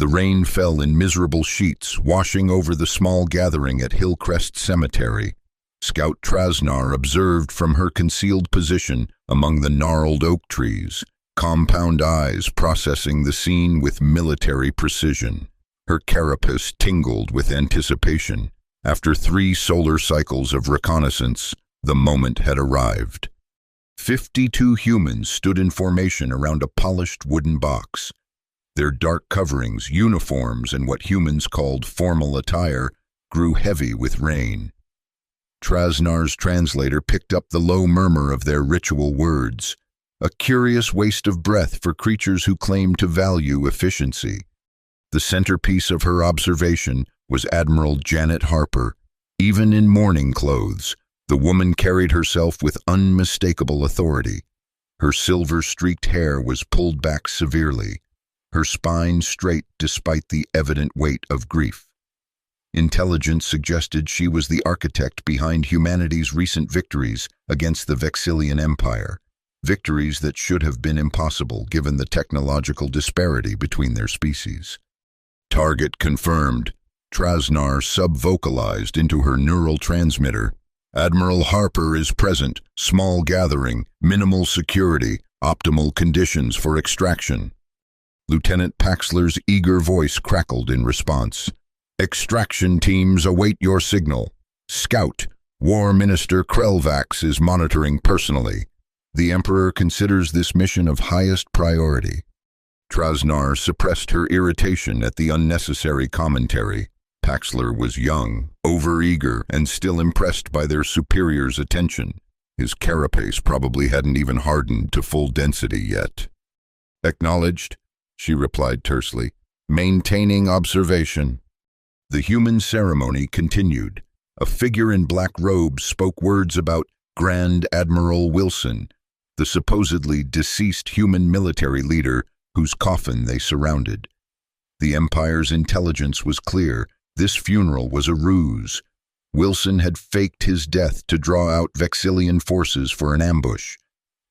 The rain fell in miserable sheets, washing over the small gathering at Hillcrest Cemetery. Scout Trasnar observed from her concealed position among the gnarled oak trees, compound eyes processing the scene with military precision. Her carapace tingled with anticipation. After 3 solar cycles of reconnaissance, the moment had arrived. 52 humans stood in formation around a polished wooden box. Their dark coverings, uniforms, and what humans called formal attire grew heavy with rain. Trasnar's translator picked up the low murmur of their ritual words, a curious waste of breath for creatures who claim to value efficiency. The centerpiece of her observation was Admiral Janet Harper. Even in mourning clothes, the woman carried herself with unmistakable authority. Her silver-streaked hair was pulled back severely, her spine straight despite the evident weight of grief. Intelligence suggested she was the architect behind humanity's recent victories against the Vexillian Empire, victories that should have been impossible given the technological disparity between their species. Target confirmed. Trasnar sub-vocalized into her neural transmitter. Admiral Harper is present. Small gathering, minimal security, optimal conditions for extraction. Lieutenant Paxler's eager voice crackled in response. Extraction teams await your signal. Scout, War Minister Krelvax is monitoring personally. The Emperor considers this mission of highest priority. Trasnar suppressed her irritation at the unnecessary commentary. Paxler was young, overeager, and still impressed by their superior's attention. His carapace probably hadn't even hardened to full density yet. Acknowledged, she replied tersely. Maintaining observation. The human ceremony continued. A figure in black robes spoke words about Grand Admiral Wilson, the supposedly deceased human military leader whose coffin they surrounded. The Empire's intelligence was clear. This funeral was a ruse. Wilson had faked his death to draw out Vexillian forces for an ambush.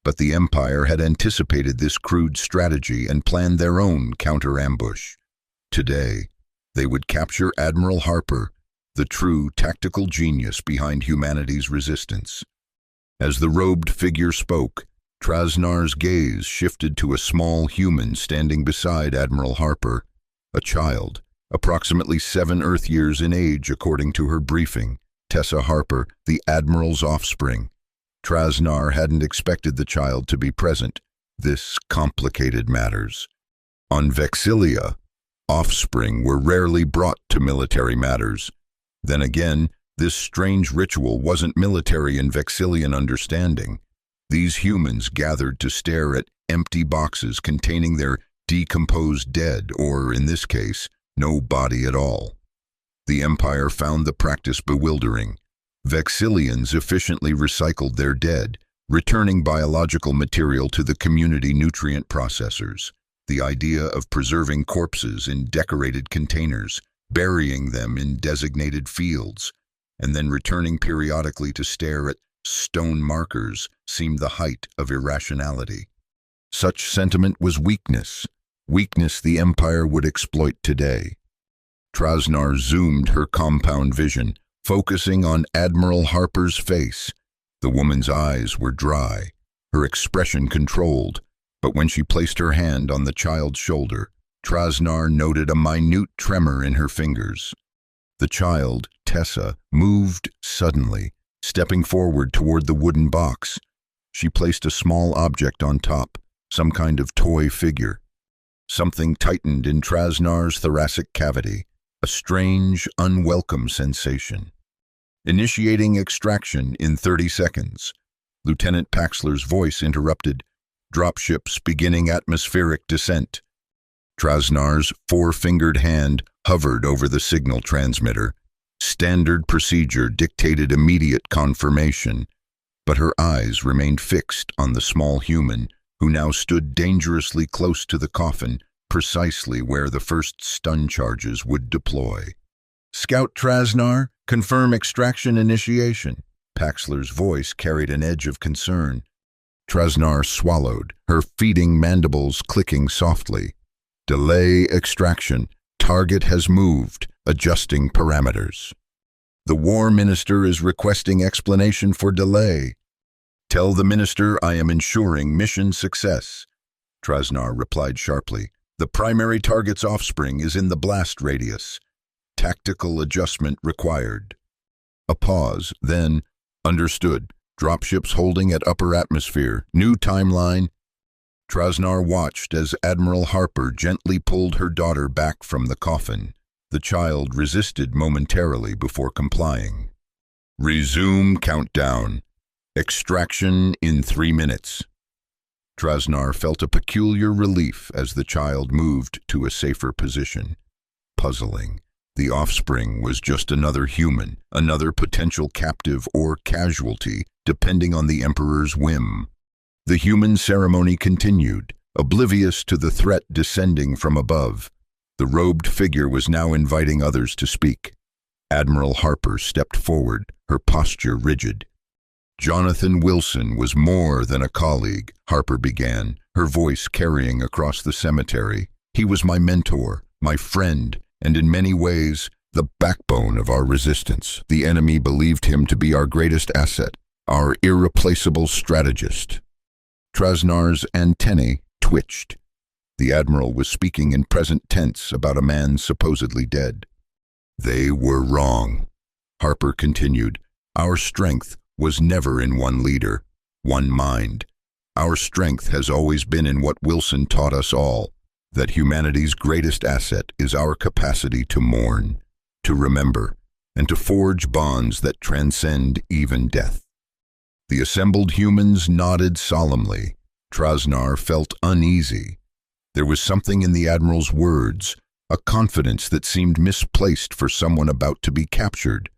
But the Empire had anticipated this crude strategy and planned their own counter-ambush. Today, they would capture Admiral Harper, the true tactical genius behind humanity's resistance. As the robed figure spoke, Trasnar's gaze shifted to a small human standing beside Admiral Harper, a child, approximately 7 Earth years in age according to her briefing, Tessa Harper, the Admiral's offspring. Trasnar hadn't expected the child to be present. This complicated matters. On Vexillia, offspring were rarely brought to military matters. Then again, this strange ritual wasn't military in Vexillian understanding. These humans gathered to stare at empty boxes containing their decomposed dead, or in this case, no body at all. The Empire found the practice bewildering. Vexillians efficiently recycled their dead, returning biological material to the community nutrient processors. The idea of preserving corpses in decorated containers, burying them in designated fields, and then returning periodically to stare at stone markers seemed the height of irrationality. Such sentiment was weakness the Empire would exploit today. Trasnar zoomed her compound vision, focusing on Admiral Harper's face. The woman's eyes were dry, her expression controlled, but when she placed her hand on the child's shoulder, Trasnar noted a minute tremor in her fingers. The child, Tessa, moved suddenly, stepping forward toward the wooden box. She placed a small object on top, some kind of toy figure. Something tightened in Trasnar's thoracic cavity, a strange, unwelcome sensation. Initiating extraction in 30 seconds. Lieutenant Paxler's voice interrupted. Dropships beginning atmospheric descent. Trasnar's 4-fingered hand hovered over the signal transmitter. Standard procedure dictated immediate confirmation, but her eyes remained fixed on the small human, who now stood dangerously close to the coffin, precisely where the first stun charges would deploy. Scout Trasnar, confirm extraction initiation. Paxler's voice carried an edge of concern. Trasnar swallowed, her feeding mandibles clicking softly. Delay extraction. Target has moved, adjusting parameters. The War Minister is requesting explanation for delay. Tell the Minister I am ensuring mission success. Trasnar replied sharply. The primary target's offspring is in the blast radius. Tactical adjustment required. A pause, then, understood. Dropships holding at upper atmosphere. New timeline. Trasnar watched as Admiral Harper gently pulled her daughter back from the coffin. The child resisted momentarily before complying. Resume countdown. Extraction in 3 minutes. Trasnar felt a peculiar relief as the child moved to a safer position. Puzzling. The offspring was just another human, another potential captive or casualty, depending on the Emperor's whim. The human ceremony continued, oblivious to the threat descending from above. The robed figure was now inviting others to speak. Admiral Harper stepped forward, her posture rigid. Jonathan Wilson was more than a colleague, Harper began, her voice carrying across the cemetery. He was my mentor, my friend, and in many ways, the backbone of our resistance. The enemy believed him to be our greatest asset, our irreplaceable strategist. Trasnar's antennae twitched. The Admiral was speaking in present tense about a man supposedly dead. They were wrong. Harper continued, Our strength was never in one leader, one mind. Our strength has always been in what Wilson taught us all, that humanity's greatest asset is our capacity to mourn, to remember, and to forge bonds that transcend even death. The assembled humans nodded solemnly. Trasnar felt uneasy. There was something in the Admiral's words, a confidence that seemed misplaced for someone about to be captured.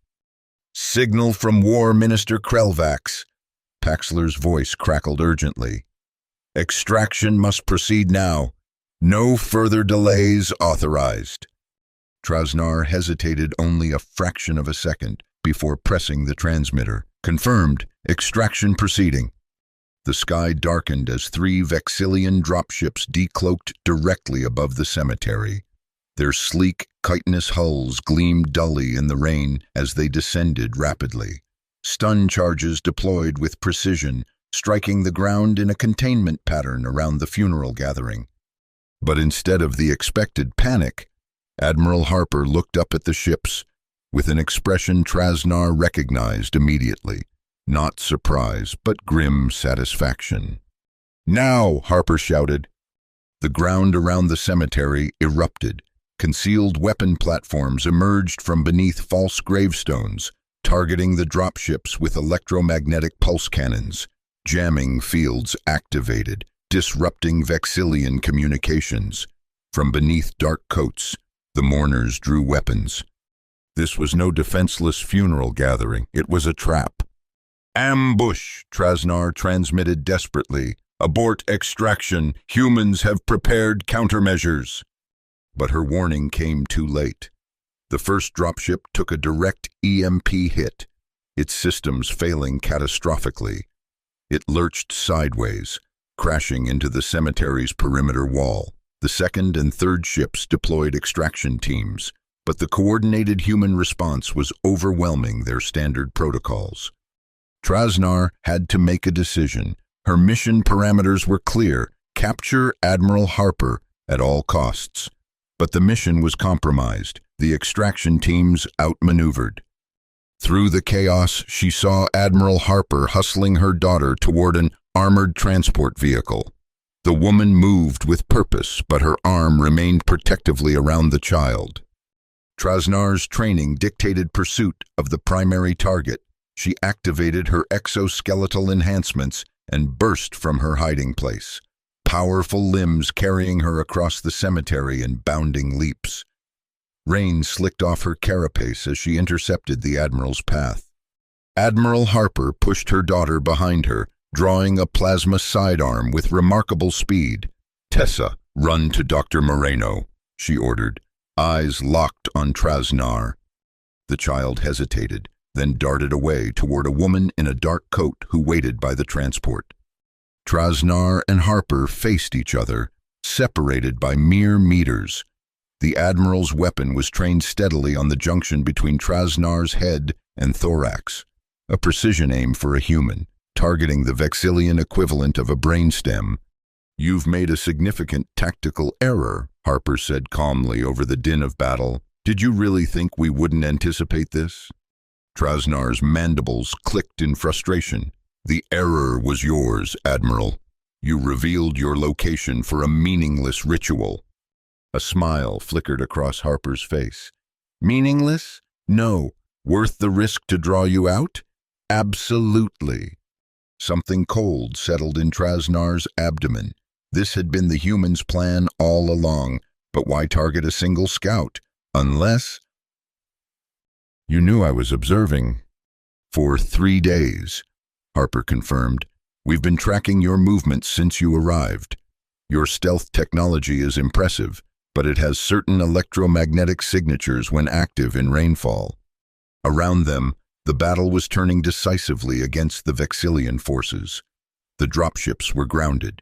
Signal from War Minister Krelvax. Paxler's voice crackled urgently. Extraction must proceed now. No further delays authorized. Trasnar hesitated only a fraction of a second before pressing the transmitter. Confirmed. Extraction proceeding. The sky darkened as 3 Vexillian dropships decloaked directly above the cemetery. Their sleek, chitinous hulls gleamed dully in the rain as they descended rapidly. Stun charges deployed with precision, striking the ground in a containment pattern around the funeral gathering. But instead of the expected panic, Admiral Harper looked up at the ships with an expression Trasnar recognized immediately. Not surprise, but grim satisfaction. Now, Harper shouted. The ground around the cemetery erupted. Concealed weapon platforms emerged from beneath false gravestones, targeting the dropships with electromagnetic pulse cannons. Jamming fields activated, disrupting Vexillian communications. From beneath dark coats, the mourners drew weapons. This was no defenseless funeral gathering. It was a trap. Ambush, Trasnar transmitted desperately. Abort extraction. Humans have prepared countermeasures. But her warning came too late. The first dropship took a direct EMP hit, its systems failing catastrophically. It lurched sideways, crashing into the cemetery's perimeter wall. The second and third ships deployed extraction teams, but the coordinated human response was overwhelming their standard protocols. Trasnar had to make a decision. Her mission parameters were clear: capture Admiral Harper at all costs. But the mission was compromised, the extraction teams outmaneuvered. Through the chaos, she saw Admiral Harper hustling her daughter toward an armored transport vehicle. The woman moved with purpose, but her arm remained protectively around the child. Trasnar's training dictated pursuit of the primary target. She activated her exoskeletal enhancements and burst from her hiding place, powerful limbs carrying her across the cemetery in bounding leaps. Rain slicked off her carapace as she intercepted the Admiral's path. Admiral Harper pushed her daughter behind her, drawing a plasma sidearm with remarkable speed. Tessa, run to Dr. Moreno, she ordered, eyes locked on Trasnar. The child hesitated, then darted away toward a woman in a dark coat who waited by the transport. Trasnar and Harper faced each other, separated by mere meters. The Admiral's weapon was trained steadily on the junction between Trasnar's head and thorax, a precision aim for a human, targeting the Vexillian equivalent of a brainstem. "You've made a significant tactical error," Harper said calmly over the din of battle. "Did you really think we wouldn't anticipate this?" Trasnar's mandibles clicked in frustration. "The error was yours, Admiral. You revealed your location for a meaningless ritual." A smile flickered across Harper's face. "Meaningless? No. Worth the risk to draw you out? Absolutely." Something cold settled in Trasnar's abdomen. This had been the human's plan all along, but why target a single scout? Unless... "You knew I was observing." "For 3 days," Harper confirmed. "We've been tracking your movements since you arrived. Your stealth technology is impressive, but it has certain electromagnetic signatures when active in rainfall." Around them, the battle was turning decisively against the Vexillian forces. The dropships were grounded.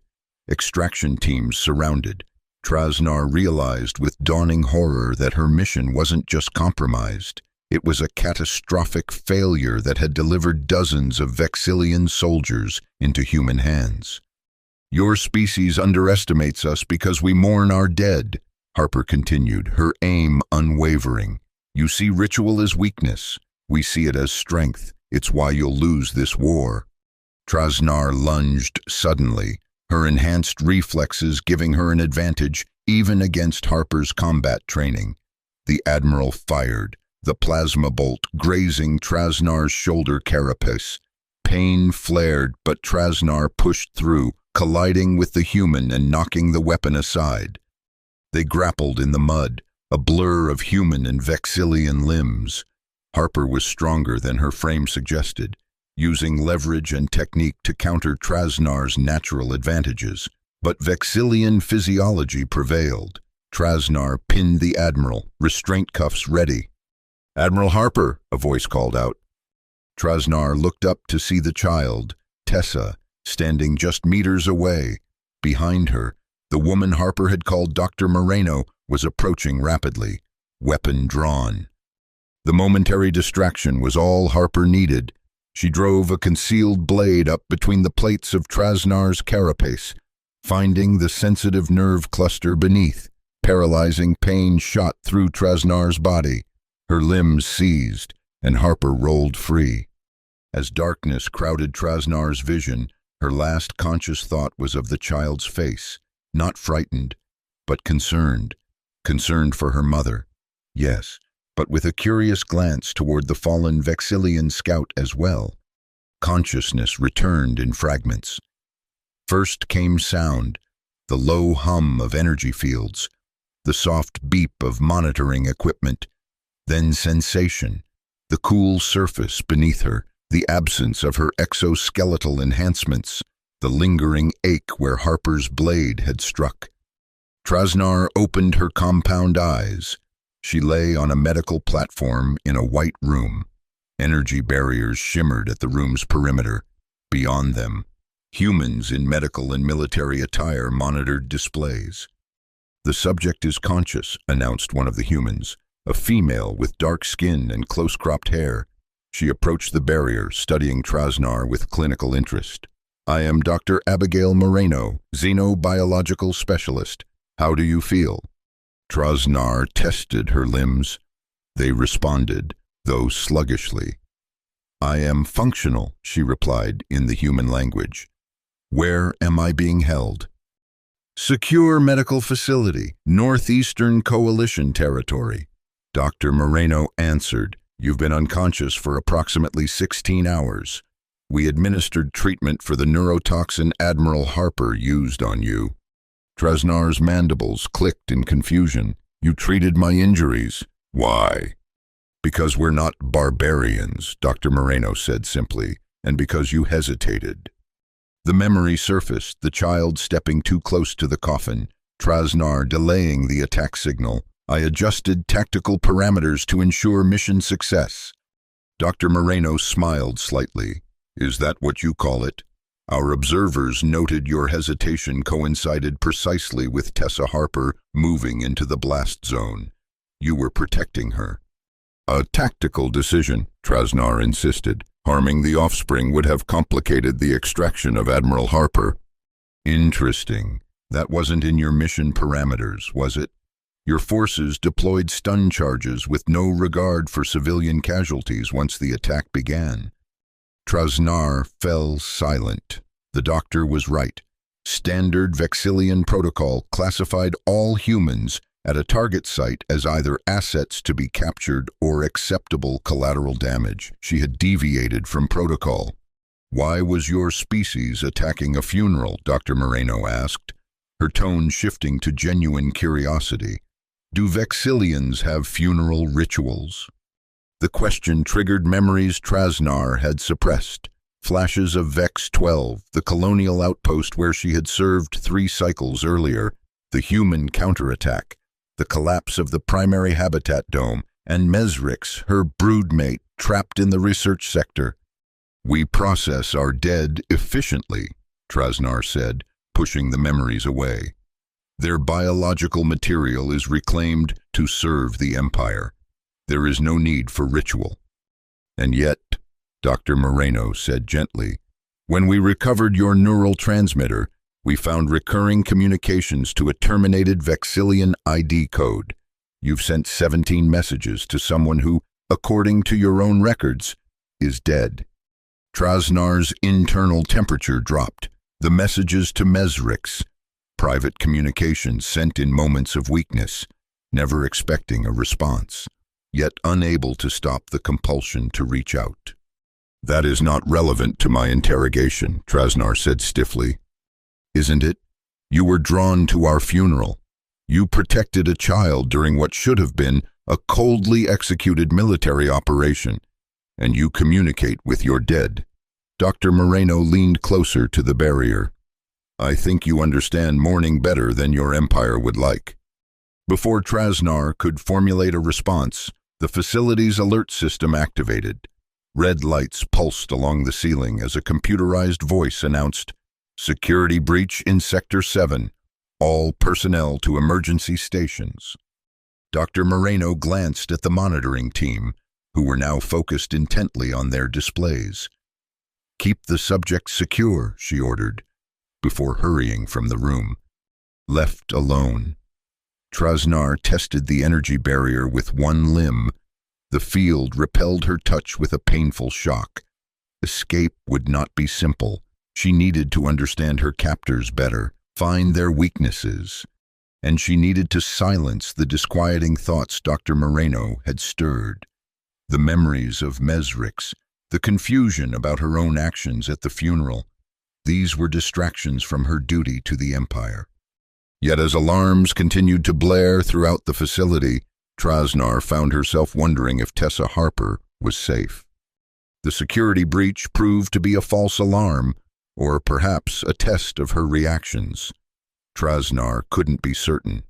Extraction teams surrounded. Trasnar realized with dawning horror that her mission wasn't just compromised. It was a catastrophic failure that had delivered dozens of Vexillian soldiers into human hands. "Your species underestimates us because we mourn our dead," Harper continued, her aim unwavering. "You see ritual as weakness. We see it as strength. It's why you'll lose this war." Trasnar lunged suddenly, her enhanced reflexes giving her an advantage even against Harper's combat training. The Admiral fired, the plasma bolt grazing Trasnar's shoulder carapace. Pain flared, but Trasnar pushed through, colliding with the human and knocking the weapon aside. They grappled in the mud, a blur of human and Vexillian limbs. Harper was stronger than her frame suggested, using leverage and technique to counter Trasnar's natural advantages. But Vexillian physiology prevailed. Trasnar pinned the Admiral, restraint cuffs ready. "Admiral Harper," a voice called out. Trasnar looked up to see the child, Tessa, standing just meters away. Behind her, the woman Harper had called Dr. Moreno was approaching rapidly, weapon drawn. The momentary distraction was all Harper needed. She drove a concealed blade up between the plates of Trasnar's carapace, finding the sensitive nerve cluster beneath. Paralyzing pain shot through Trasnar's body. Her limbs seized, and Harper rolled free. As darkness crowded Trasnar's vision, her last conscious thought was of the child's face, not frightened, but concerned. Concerned for her mother, yes, but with a curious glance toward the fallen Vexillian scout as well. Consciousness returned in fragments. First came sound, the low hum of energy fields, the soft beep of monitoring equipment, then sensation, the cool surface beneath her, the absence of her exoskeletal enhancements, the lingering ache where Harper's blade had struck. Trasnar opened her compound eyes. She lay on a medical platform in a white room. Energy barriers shimmered at the room's perimeter. Beyond them, humans in medical and military attire monitored displays. "The subject is conscious," announced one of the humans, a female with dark skin and close-cropped hair. She approached the barrier, studying Trasnar with clinical interest. "I am Dr. Abigail Moreno, xenobiological specialist. How do you feel?" Trasnar tested her limbs. They responded, though sluggishly. "I am functional," she replied in the human language. "Where am I being held?" "Secure medical facility, Northeastern Coalition territory." Dr. Moreno answered, "You've been unconscious for approximately 16 hours. We administered treatment for the neurotoxin Admiral Harper used on you." Trasnar's mandibles clicked in confusion. "You treated my injuries. Why?" "Because we're not barbarians," Dr. Moreno said simply, "and because you hesitated." The memory surfaced, the child stepping too close to the coffin, Trasnar delaying the attack signal. "I adjusted tactical parameters to ensure mission success." Dr. Moreno smiled slightly. "Is that what you call it?" Our observers noted your hesitation coincided precisely with Tessa Harper moving into the blast zone. You were protecting her. A tactical decision, Trasnar insisted. Harming the offspring would have complicated the extraction of Admiral Harper. Interesting. That wasn't in your mission parameters, was it? Your forces deployed stun charges with no regard for civilian casualties once the attack began. Trasnar fell silent. The doctor was right. Standard Vexillian protocol classified all humans at a target site as either assets to be captured or acceptable collateral damage. She had deviated from protocol. Why was your species attacking a funeral? Dr. Moreno asked, her tone shifting to genuine curiosity. Do Vexillians have funeral rituals? The question triggered memories Trasnar had suppressed. Flashes of Vex-12, the colonial outpost where she had served 3 cycles earlier, the human counterattack, the collapse of the primary habitat dome, and Mesrix, her broodmate, trapped in the research sector. We process our dead efficiently, Trasnar said, pushing the memories away. Their biological material is reclaimed to serve the Empire. There is no need for ritual. And yet, Dr. Moreno said gently, when we recovered your neural transmitter, we found recurring communications to a terminated Vexillian ID code. You've sent 17 messages to someone who, according to your own records, is dead. Trasnar's internal temperature dropped. The messages to Mesrix, private communications sent in moments of weakness, never expecting a response, yet unable to stop the compulsion to reach out. That is not relevant to my interrogation, Trasnar said stiffly. Isn't it? You were drawn to our funeral. You protected a child during what should have been a coldly executed military operation, and you communicate with your dead. Dr. Moreno leaned closer to the barrier. I think you understand mourning better than your empire would like. Before Trasnar could formulate a response, the facility's alert system activated. Red lights pulsed along the ceiling as a computerized voice announced, "Security breach in Sector 7. All personnel to emergency stations." Dr. Moreno glanced at the monitoring team, who were now focused intently on their displays. Keep the subject secure, she ordered, before hurrying from the room. Left alone, Trasnar tested the energy barrier with one limb. The field repelled her touch with a painful shock. Escape would not be simple. She needed to understand her captors better, find their weaknesses, and she needed to silence the disquieting thoughts Dr. Moreno had stirred. The memories of Mesrix, the confusion about her own actions at the funeral, these were distractions from her duty to the Empire. Yet as alarms continued to blare throughout the facility, Trasnar found herself wondering if Tessa Harper was safe. The security breach proved to be a false alarm, or perhaps a test of her reactions. Trasnar couldn't be certain.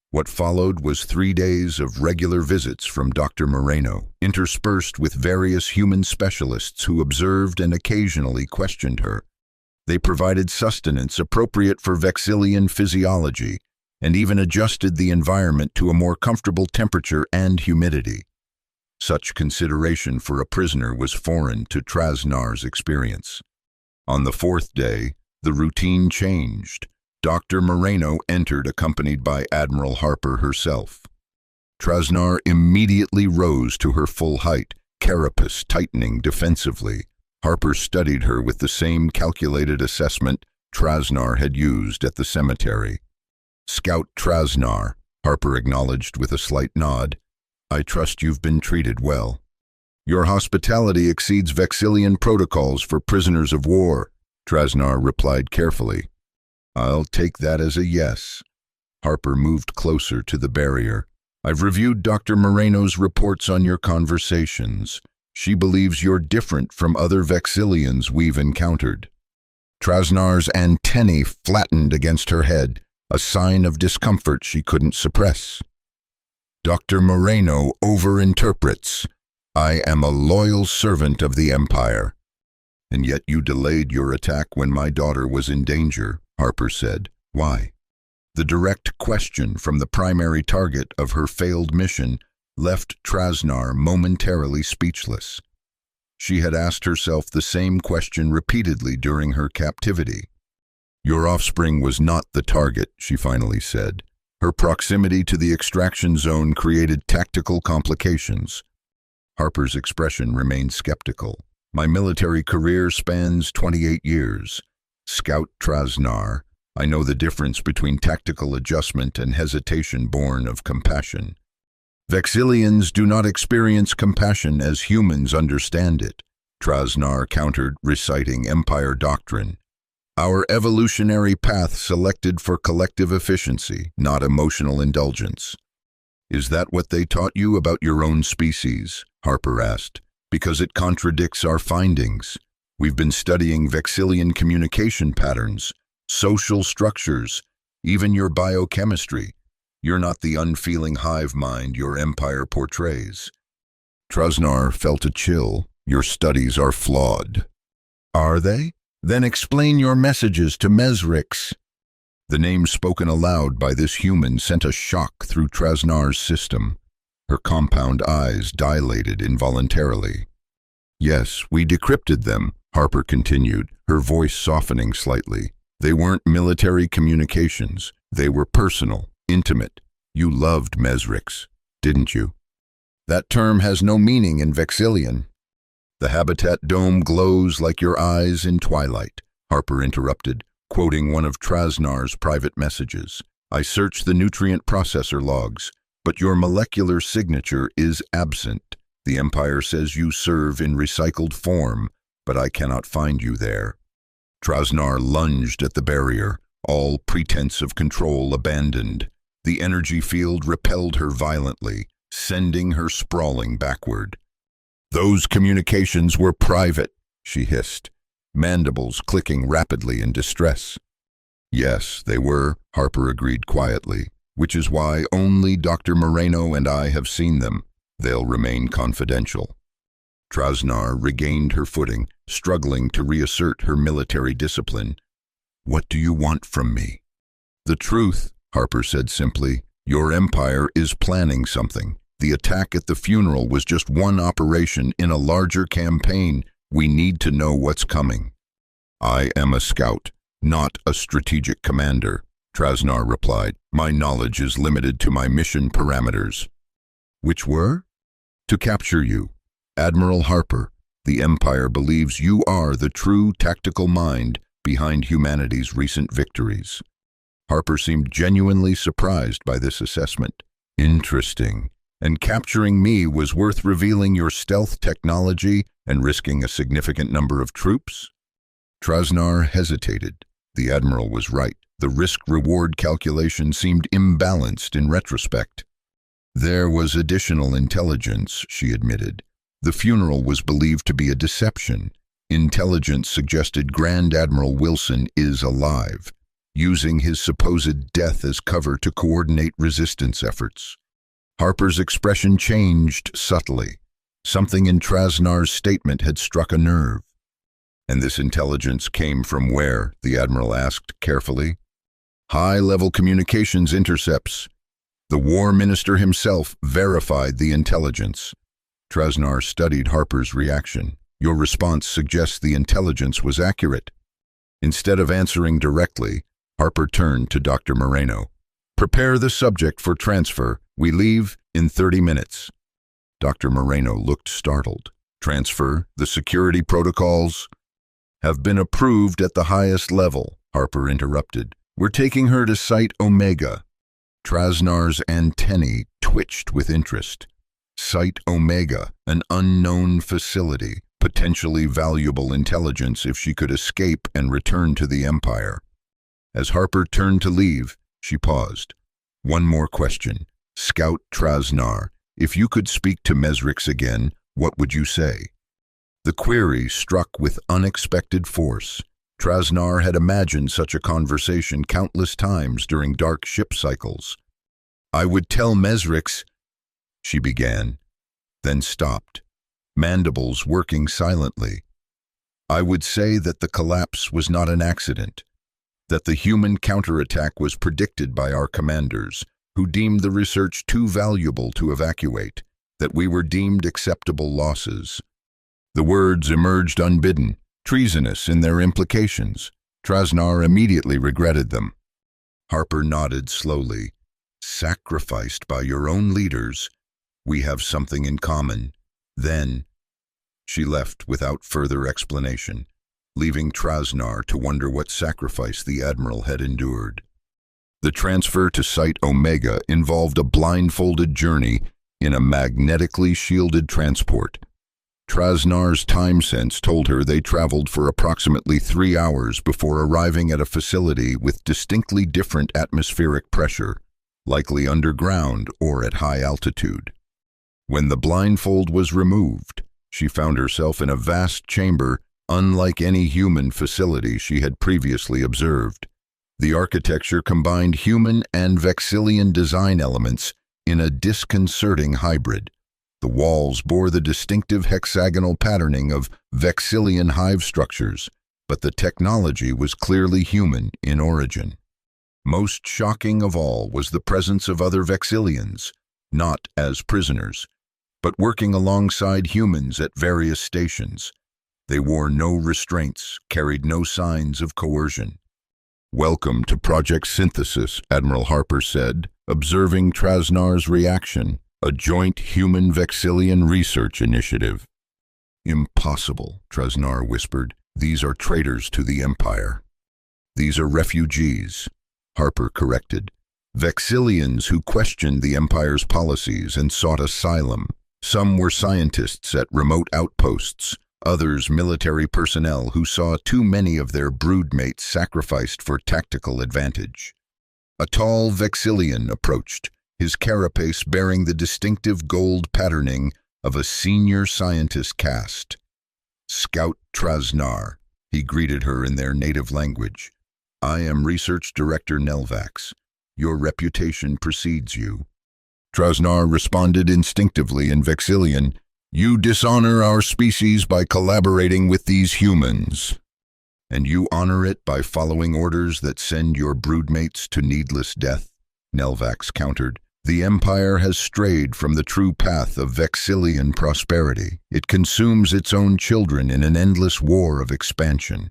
What followed was 3 days of regular visits from Dr. Moreno, interspersed with various human specialists who observed and occasionally questioned her. They provided sustenance appropriate for Vexillian physiology and even adjusted the environment to a more comfortable temperature and humidity. Such consideration for a prisoner was foreign to Trasnar's experience. On the 4th day, the routine changed. Dr. Moreno entered accompanied by Admiral Harper herself. Trasnar immediately rose to her full height, carapace tightening defensively. Harper studied her with the same calculated assessment Trasnar had used at the cemetery. "Scout Trasnar," Harper acknowledged with a slight nod. "I trust you've been treated well." "Your hospitality exceeds Vexillian protocols for prisoners of war," Trasnar replied carefully. "I'll take that as a yes." Harper moved closer to the barrier. "I've reviewed Dr. Moreno's reports on your conversations. She believes you're different from other Vexillians we've encountered." Trasnar's antennae flattened against her head, a sign of discomfort she couldn't suppress. "Dr. Moreno overinterprets. I am a loyal servant of the Empire." And yet you delayed your attack when my daughter was in danger, Harper said. Why? The direct question from the primary target of her failed mission left Trasnar momentarily speechless. She had asked herself the same question repeatedly during her captivity. Your offspring was not the target, she finally said. Her proximity to the extraction zone created tactical complications. Harper's expression remained skeptical. My military career spans 28 years. Scout Trasnar, I know the difference between tactical adjustment and hesitation born of compassion. Vexillians do not experience compassion as humans understand it, Trasnar countered, reciting Empire doctrine. Our evolutionary path selected for collective efficiency, not emotional indulgence. Is that what they taught you about your own species? Harper asked. Because it contradicts our findings. We've been studying Vexillian communication patterns, social structures, even your biochemistry. You're not the unfeeling hive mind your empire portrays. Trasnar felt a chill. Your studies are flawed. Are they? Then explain your messages to Mesrix. The name spoken aloud by this human sent a shock through Trasnar's system. Her compound eyes dilated involuntarily. Yes, we decrypted them, Harper continued, her voice softening slightly. They weren't military communications. They were personal, intimate. You loved Mesrix, didn't you? That term has no meaning in Vexillian. The habitat dome glows like your eyes in twilight, Harper interrupted, quoting one of Trasnar's private messages. I searched the nutrient processor logs, but your molecular signature is absent. The Empire says you serve in recycled form, but I cannot find you there. Trasnar lunged at the barrier, all pretense of control abandoned. The energy field repelled her violently, sending her sprawling backward. Those communications were private, she hissed, mandibles clicking rapidly in distress. Yes, they were, Harper agreed quietly, which is why only Dr. Moreno and I have seen them. They'll remain confidential. Trasnar regained her footing, struggling to reassert her military discipline. What do you want from me? The truth, Harper said simply. Your empire is planning something. The attack at the funeral was just one operation in a larger campaign. We need to know what's coming. I am a scout, not a strategic commander, Trasnar replied. My knowledge is limited to my mission parameters. Which were? To capture you. Admiral Harper, the Empire believes you are the true tactical mind behind humanity's recent victories. Harper seemed genuinely surprised by this assessment. Interesting. And capturing me was worth revealing your stealth technology and risking a significant number of troops? Trasnar hesitated. The Admiral was right. The risk-reward calculation seemed imbalanced in retrospect. There was additional intelligence, she admitted. The funeral was believed to be a deception. Intelligence suggested Grand Admiral Wilson is alive, using his supposed death as cover to coordinate resistance efforts. Harper's expression changed subtly. Something in Trasnar's statement had struck a nerve. And this intelligence came from where? The Admiral asked carefully. High-level communications intercepts. The War Minister himself verified the intelligence. Trasnar studied Harper's reaction. Your response suggests the intelligence was accurate. Instead of answering directly, Harper turned to Dr. Moreno. Prepare the subject for transfer. We leave in 30 minutes. Dr. Moreno looked startled. Transfer, the security protocols, have been approved at the highest level, Harper interrupted. We're taking her to Site Omega. Trasnar's antennae twitched with interest. Site Omega, an unknown facility, potentially valuable intelligence if she could escape and return to the Empire. As Harper turned to leave, she paused. One more question. Scout Trasnar, if you could speak to Mesrix again, what would you say? The query struck with unexpected force. Trasnar had imagined such a conversation countless times during dark ship cycles. I would tell Mesrix, she began, then stopped, mandibles working silently. I would say that the collapse was not an accident, that the human counterattack was predicted by our commanders, who deemed the research too valuable to evacuate, that we were deemed acceptable losses. The words emerged unbidden, treasonous in their implications. Trasnar immediately regretted them. Harper nodded slowly. Sacrificed by your own leaders, we have something in common. Then, she left without further explanation, leaving Trasnar to wonder what sacrifice the Admiral had endured. The transfer to Site Omega involved a blindfolded journey in a magnetically shielded transport. Trasnar's time sense told her they traveled for approximately 3 hours before arriving at a facility with distinctly different atmospheric pressure, likely underground or at high altitude. When the blindfold was removed, she found herself in a vast chamber unlike any human facility she had previously observed. The architecture combined human and Vexillian design elements in a disconcerting hybrid. The walls bore the distinctive hexagonal patterning of Vexillian hive structures, but the technology was clearly human in origin. Most shocking of all was the presence of other Vexillians, not as prisoners, but working alongside humans at various stations. They wore no restraints, carried no signs of coercion. "Welcome to Project Synthesis," Admiral Harper said, observing Trasnar's reaction, "a joint human-Vexillian research initiative." "Impossible," Trasnar whispered. "These are traitors to the Empire." "These are refugees," Harper corrected. "Vexillians who questioned the Empire's policies and sought asylum. Some were scientists at remote outposts, others military personnel who saw too many of their broodmates sacrificed for tactical advantage." A tall Vexillian approached, his carapace bearing the distinctive gold patterning of a senior scientist caste. "Scout Trasnar," he greeted her in their native language. "I am Research Director Nelvax. Your reputation precedes you." Trasnar responded instinctively in Vexillian, "You dishonor our species by collaborating with these humans. And you honor it by following orders that send your broodmates to needless death," Nelvax countered. "The Empire has strayed from the true path of Vexillian prosperity. It consumes its own children in an endless war of expansion."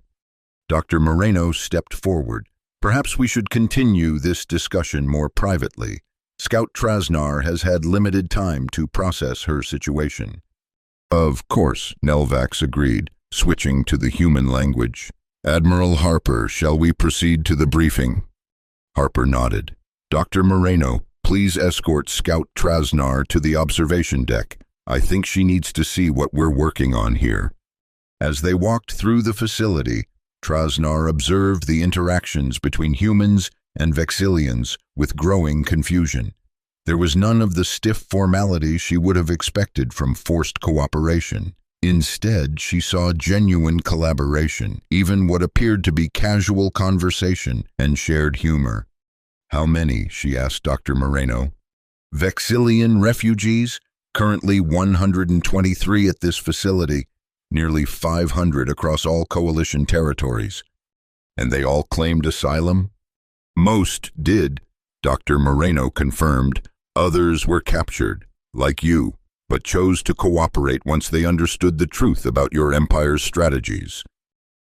Dr. Moreno stepped forward. "Perhaps we should continue this discussion more privately. Scout Trasnar has had limited time to process her situation." "Of course," Nelvax agreed, switching to the human language. "Admiral Harper, shall we proceed to the briefing?" Harper nodded. "Dr. Moreno, please escort Scout Trasnar to the observation deck. I think she needs to see what we're working on here." As they walked through the facility, Trasnar observed the interactions between humans and Vexillians with growing confusion. There was none of the stiff formality she would have expected from forced cooperation. Instead, she saw genuine collaboration, even what appeared to be casual conversation and shared humor. "How many?" she asked Dr. Moreno. "Vexillian refugees? Currently 123 at this facility, nearly 500 across all coalition territories." "And they all claimed asylum?" "Most did," Dr. Moreno confirmed. "Others were captured, like you, but chose to cooperate once they understood the truth about your Empire's strategies."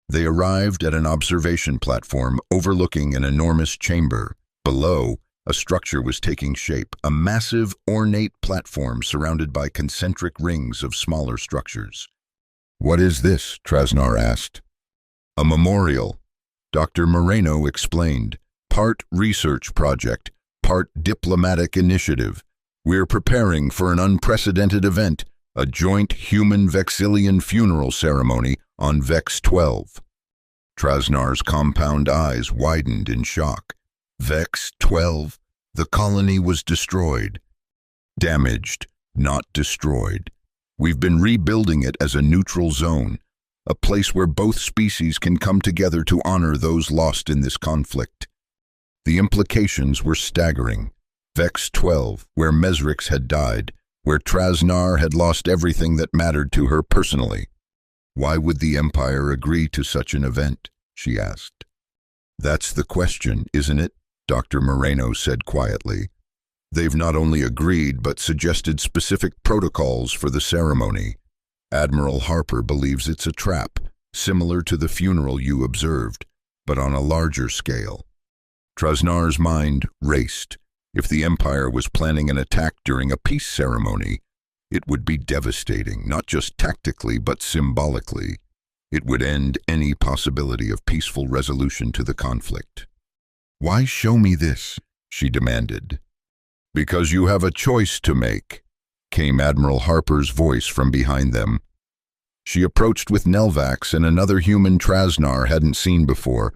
They arrived at an observation platform overlooking an enormous chamber. Below, a structure was taking shape, a massive, ornate platform surrounded by concentric rings of smaller structures. "What is this?" Trasnar asked. "A memorial," Dr. Moreno explained. "Part research project, part diplomatic initiative. We're preparing for an unprecedented event, a joint human-Vexillian funeral ceremony on Vex 12. Trasnar's compound eyes widened in shock. Vex 12? The colony was destroyed. Damaged, not destroyed. We've been rebuilding it as a neutral zone, a place where both species can come together to honor those lost in this conflict. The implications were staggering. Vex 12, where Mesrix had died, where Trasnar had lost everything that mattered to her personally. Why would the Empire agree to such an event? She asked. That's the question, isn't it? Dr. Moreno said quietly. They've not only agreed but suggested specific protocols for the ceremony. Admiral Harper believes it's a trap, similar to the funeral you observed, but on a larger scale. Trasnar's mind raced. If the Empire was planning an attack during a peace ceremony, it would be devastating, not just tactically but symbolically. It would end any possibility of peaceful resolution to the conflict. Why show me this? She demanded. Because you have a choice to make, came Admiral Harper's voice from behind them. She approached with Nelvax and another human Trasnar hadn't seen before,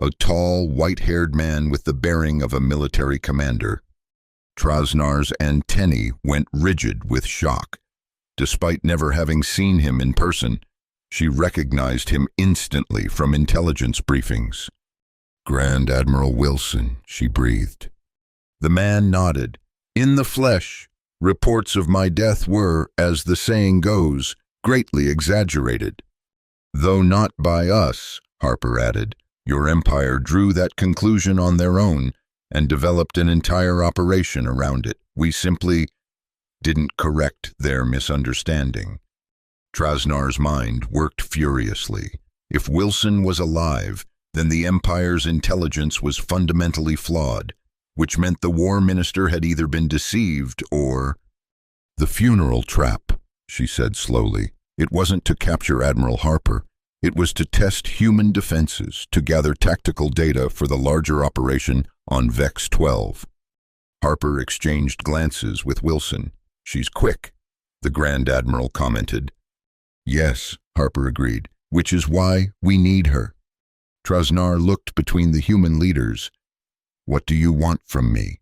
a tall, white-haired man with the bearing of a military commander. Trasnar's antennae went rigid with shock. Despite never having seen him in person, she recognized him instantly from intelligence briefings. Grand Admiral Wilson, she breathed. The man nodded. In the flesh, reports of my death were, as the saying goes, greatly exaggerated. Though not by us, Harper added. Your Empire drew that conclusion on their own and developed an entire operation around it. We simply didn't correct their misunderstanding. Trasnar's mind worked furiously. If Wilson was alive, then the Empire's intelligence was fundamentally flawed, which meant the War Minister had either been deceived or… The funeral trap, she said slowly. It wasn't to capture Admiral Harper. It was to test human defenses, to gather tactical data for the larger operation on Vex 12. Harper exchanged glances with Wilson. She's quick, the Grand Admiral commented. Yes, Harper agreed, which is why we need her. Trasnar looked between the human leaders. What do you want from me?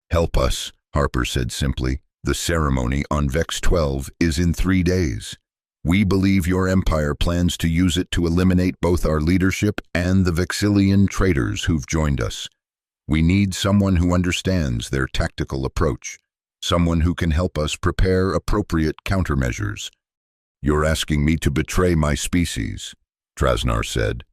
Help us, Harper said simply. The ceremony on Vex 12 is in 3 days. We believe your Empire plans to use it to eliminate both our leadership and the Vexillian traitors who've joined us. We need someone who understands their tactical approach, someone who can help us prepare appropriate countermeasures. You're asking me to betray my species, Trasnar said.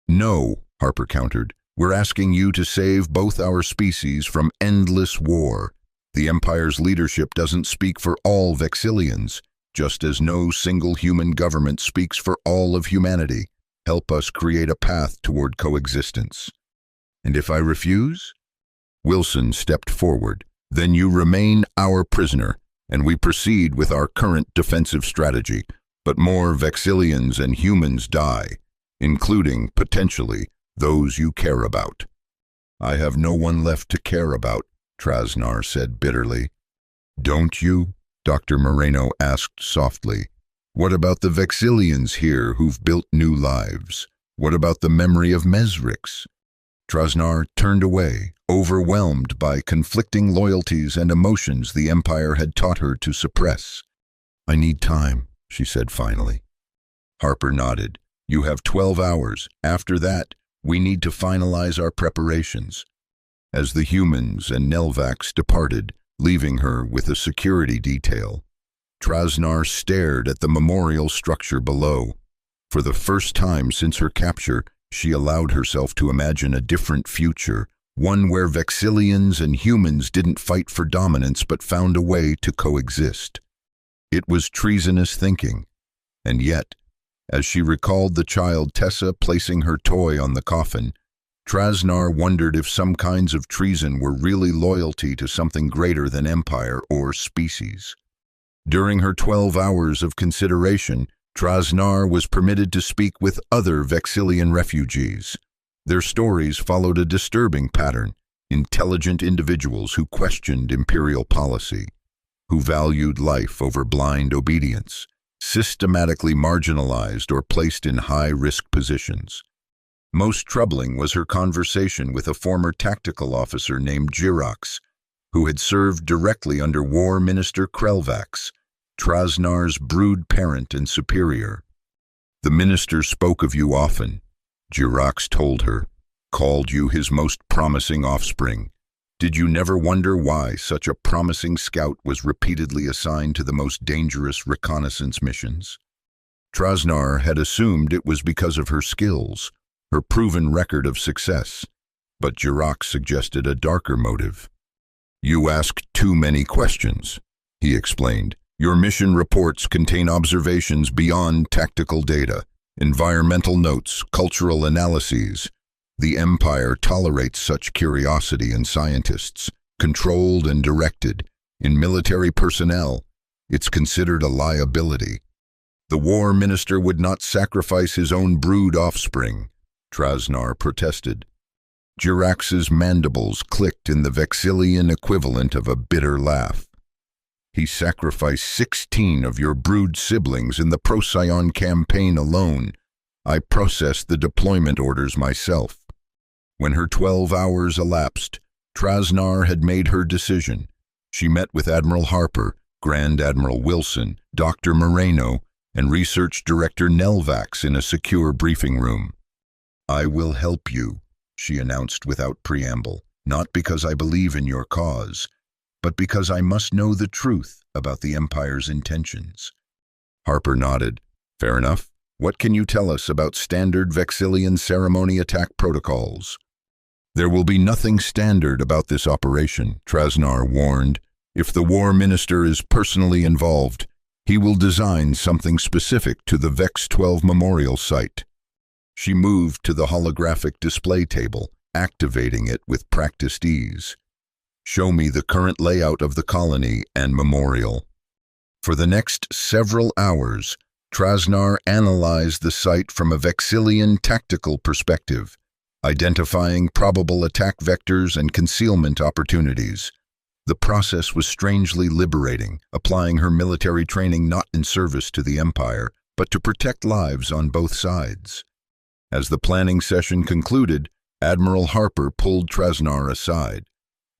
No, Harper countered. We're asking you to save both our species from endless war. The Empire's leadership doesn't speak for all Vexillians, just as no single human government speaks for all of humanity. Help us create a path toward coexistence. And if I refuse? Wilson stepped forward. Then you remain our prisoner, and we proceed with our current defensive strategy. But more Vexillians and humans die, including, potentially, those you care about. I have no one left to care about, Trasnar said bitterly. Don't you? Dr. Moreno asked softly. What about the Vexillians here who've built new lives? What about the memory of Mesrix? Trasnar turned away, overwhelmed by conflicting loyalties and emotions the Empire had taught her to suppress. I need time, she said finally. Harper nodded. You have 12 hours. After that, we need to finalize our preparations. As the humans and Nelvax departed, leaving her with a security detail, Trasnar stared at the memorial structure below. For the first time since her capture, she allowed herself to imagine a different future, one where Vexillians and humans didn't fight for dominance but found a way to coexist. It was treasonous thinking, and yet, as she recalled the child Tessa placing her toy on the coffin, Trasnar wondered if some kinds of treason were really loyalty to something greater than empire or species. During her 12 hours of consideration, Trasnar was permitted to speak with other Vexillian refugees. Their stories followed a disturbing pattern: intelligent individuals who questioned imperial policy, who valued life over blind obedience, systematically marginalized or placed in high-risk positions. Most troubling was her conversation with a former tactical officer named Jirax, who had served directly under War Minister Krelvax, Trasnar's brood parent and superior. The minister spoke of you often, Jirax told her, called you his most promising offspring. Did you never wonder why such a promising scout was repeatedly assigned to the most dangerous reconnaissance missions? Trasnar had assumed it was because of her skills, her proven record of success, but Jirac suggested a darker motive. "You ask too many questions," he explained. "Your mission reports contain observations beyond tactical data, environmental notes, cultural analyses. The Empire tolerates such curiosity in scientists, controlled and directed. In military personnel, it's considered a liability. The war minister would not sacrifice his own brood offspring," Trasnar protested. Jirac's mandibles clicked in the Vexillian equivalent of a bitter laugh. "He sacrificed 16 of your brood siblings in the Procyon campaign alone. I processed the deployment orders myself." When her 12 hours elapsed, Trasnar had made her decision. She met with Admiral Harper, Grand Admiral Wilson, Dr. Moreno, and Research Director Nelvax in a secure briefing room. "I will help you," she announced without preamble, "not because I believe in your cause, but because I must know the truth about the Empire's intentions." Harper nodded. "Fair enough. What can you tell us about standard Vexillian ceremony attack protocols?" "There will be nothing standard about this operation," Trasnar warned. "If the war minister is personally involved, he will design something specific to the Vex-12 memorial site." She moved to the holographic display table, activating it with practiced ease. "Show me the current layout of the colony and memorial." For the next several hours, Trasnar analyzed the site from a Vexillian tactical perspective, identifying probable attack vectors and concealment opportunities. The process was strangely liberating, applying her military training not in service to the Empire, but to protect lives on both sides. As the planning session concluded, Admiral Harper pulled Trasnar aside.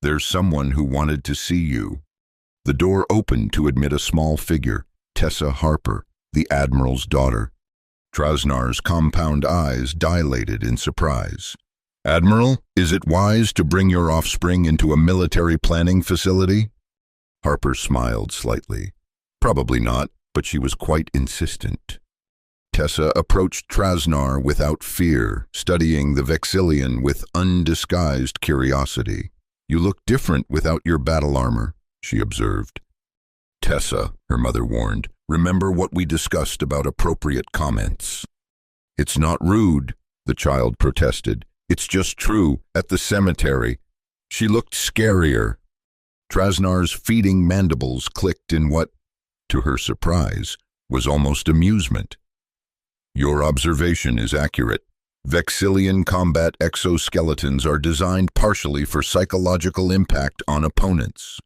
"There's someone who wanted to see you." The door opened to admit a small figure, Tessa Harper, the Admiral's daughter. Trasnar's compound eyes dilated in surprise. "Admiral, is it wise to bring your offspring into a military planning facility?" Harper smiled slightly. "Probably not," but she was quite insistent. Tessa approached Trasnar without fear, studying the Vexillian with undisguised curiosity. "You look different without your battle armor," she observed. "Tessa," her mother warned, "remember what we discussed about appropriate comments." "It's not rude," the child protested. "It's just true. At the cemetery, she looked scarier." Trasnar's feeding mandibles clicked in what, to her surprise, was almost amusement. "Your observation is accurate. Vexillian combat exoskeletons are designed partially for psychological impact on opponents."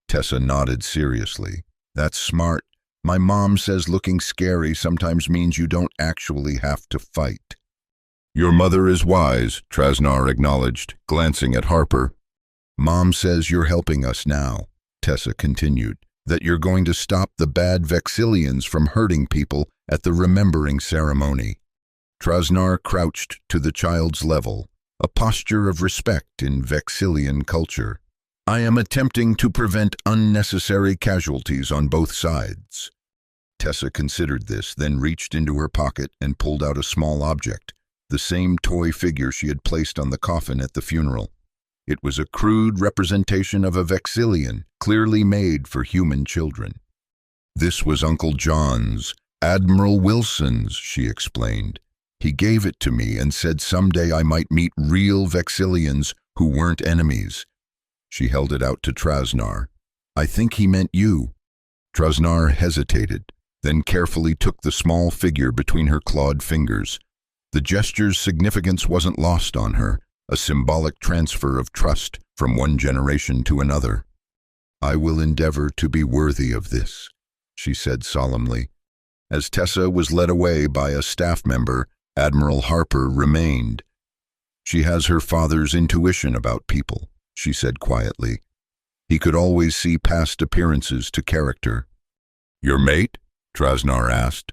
Tessa nodded seriously. "That's smart. My mom says looking scary sometimes means you don't actually have to fight." "Your mother is wise," Trasnar acknowledged, glancing at Harper. "Mom says you're helping us now," Tessa continued, "that you're going to stop the bad Vexillians from hurting people at the remembering ceremony." Trasnar crouched to the child's level, a posture of respect in Vexillian culture. "I am attempting to prevent unnecessary casualties on both sides." Tessa considered this, then reached into her pocket and pulled out a small object, the same toy figure she had placed on the coffin at the funeral. It was a crude representation of a Vexillian, clearly made for human children. "This was Uncle John's, Admiral Wilson's," she explained. "He gave it to me and said someday I might meet real Vexillians who weren't enemies." She held it out to Trasnar. "I think he meant you." Trasnar hesitated, then carefully took the small figure between her clawed fingers. The gesture's significance wasn't lost on her, a symbolic transfer of trust from one generation to another. "I will endeavor to be worthy of this," she said solemnly. As Tessa was led away by a staff member, Admiral Harper remained. "She has her father's intuition about people," she said quietly. "He could always see past appearances to character." "Your mate?" Trasnar asked.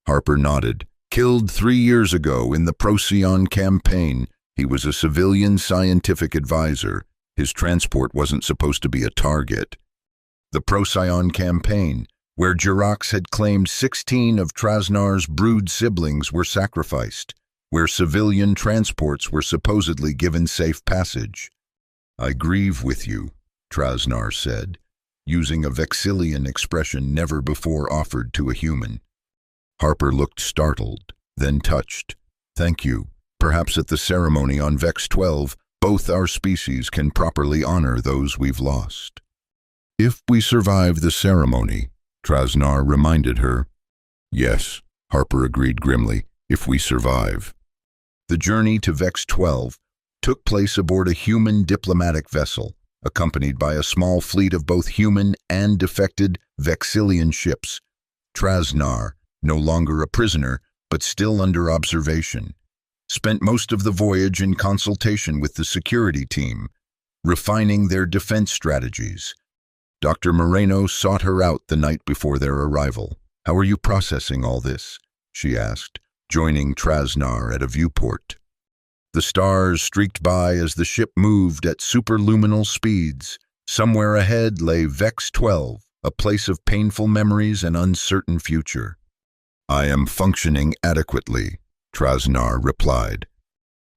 Harper nodded. "Killed 3 years ago in the Procyon campaign. He was a civilian scientific advisor. His transport wasn't supposed to be a target." "The Procyon campaign. where Jirax had claimed 16 of Trasnar's brood siblings were sacrificed, where civilian transports were supposedly given safe passage. "I grieve with you," Trasnar said, using a Vexillian expression never before offered to a human. Harper looked startled, then touched. "Thank you. Perhaps at the ceremony on Vex 12, both our species can properly honor those we've lost." "If we survive the ceremony," Trasnar reminded her. "Yes," Harper agreed grimly, "if we survive." The journey to Vex 12 took place aboard a human diplomatic vessel, accompanied by a small fleet of both human and defected Vexillian ships. Trasnar, no longer a prisoner, but still under observation, spent most of the voyage in consultation with the security team, refining their defense strategies. Dr. Moreno sought her out the night before their arrival. "How are you processing all this?" she asked, joining Trasnar at a viewport. The stars streaked by as the ship moved at superluminal speeds. Somewhere ahead lay Vex 12, a place of painful memories and uncertain future. "I am functioning adequately," Trasnar replied.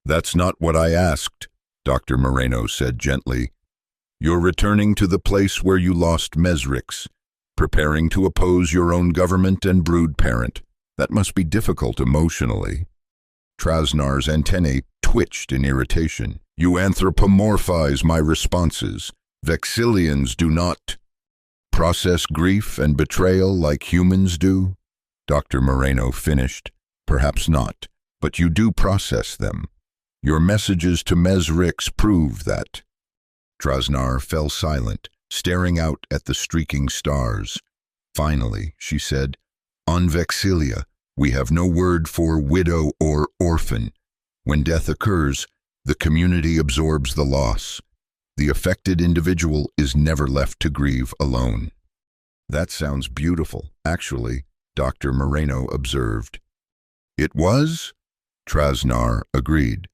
"That's not what I asked," Dr. Moreno said gently. "You're returning to the place where you lost Mesrix, preparing to oppose your own government and brood parent. That must be difficult emotionally." Trasnar's antennae twitched in irritation. "You anthropomorphize my responses. Vexillians do not process grief and betrayal like humans do." Dr. Moreno finished. "Perhaps not, but you do process them. Your messages to Mesrix prove that." Trasnar fell silent, staring out at the streaking stars. Finally, she said, "On Vexilia, we have no word for widow or orphan. When death occurs, the community absorbs the loss. The affected individual is never left to grieve alone." "That sounds beautiful, actually," Dr. Moreno observed. "It was?" Trasnar agreed.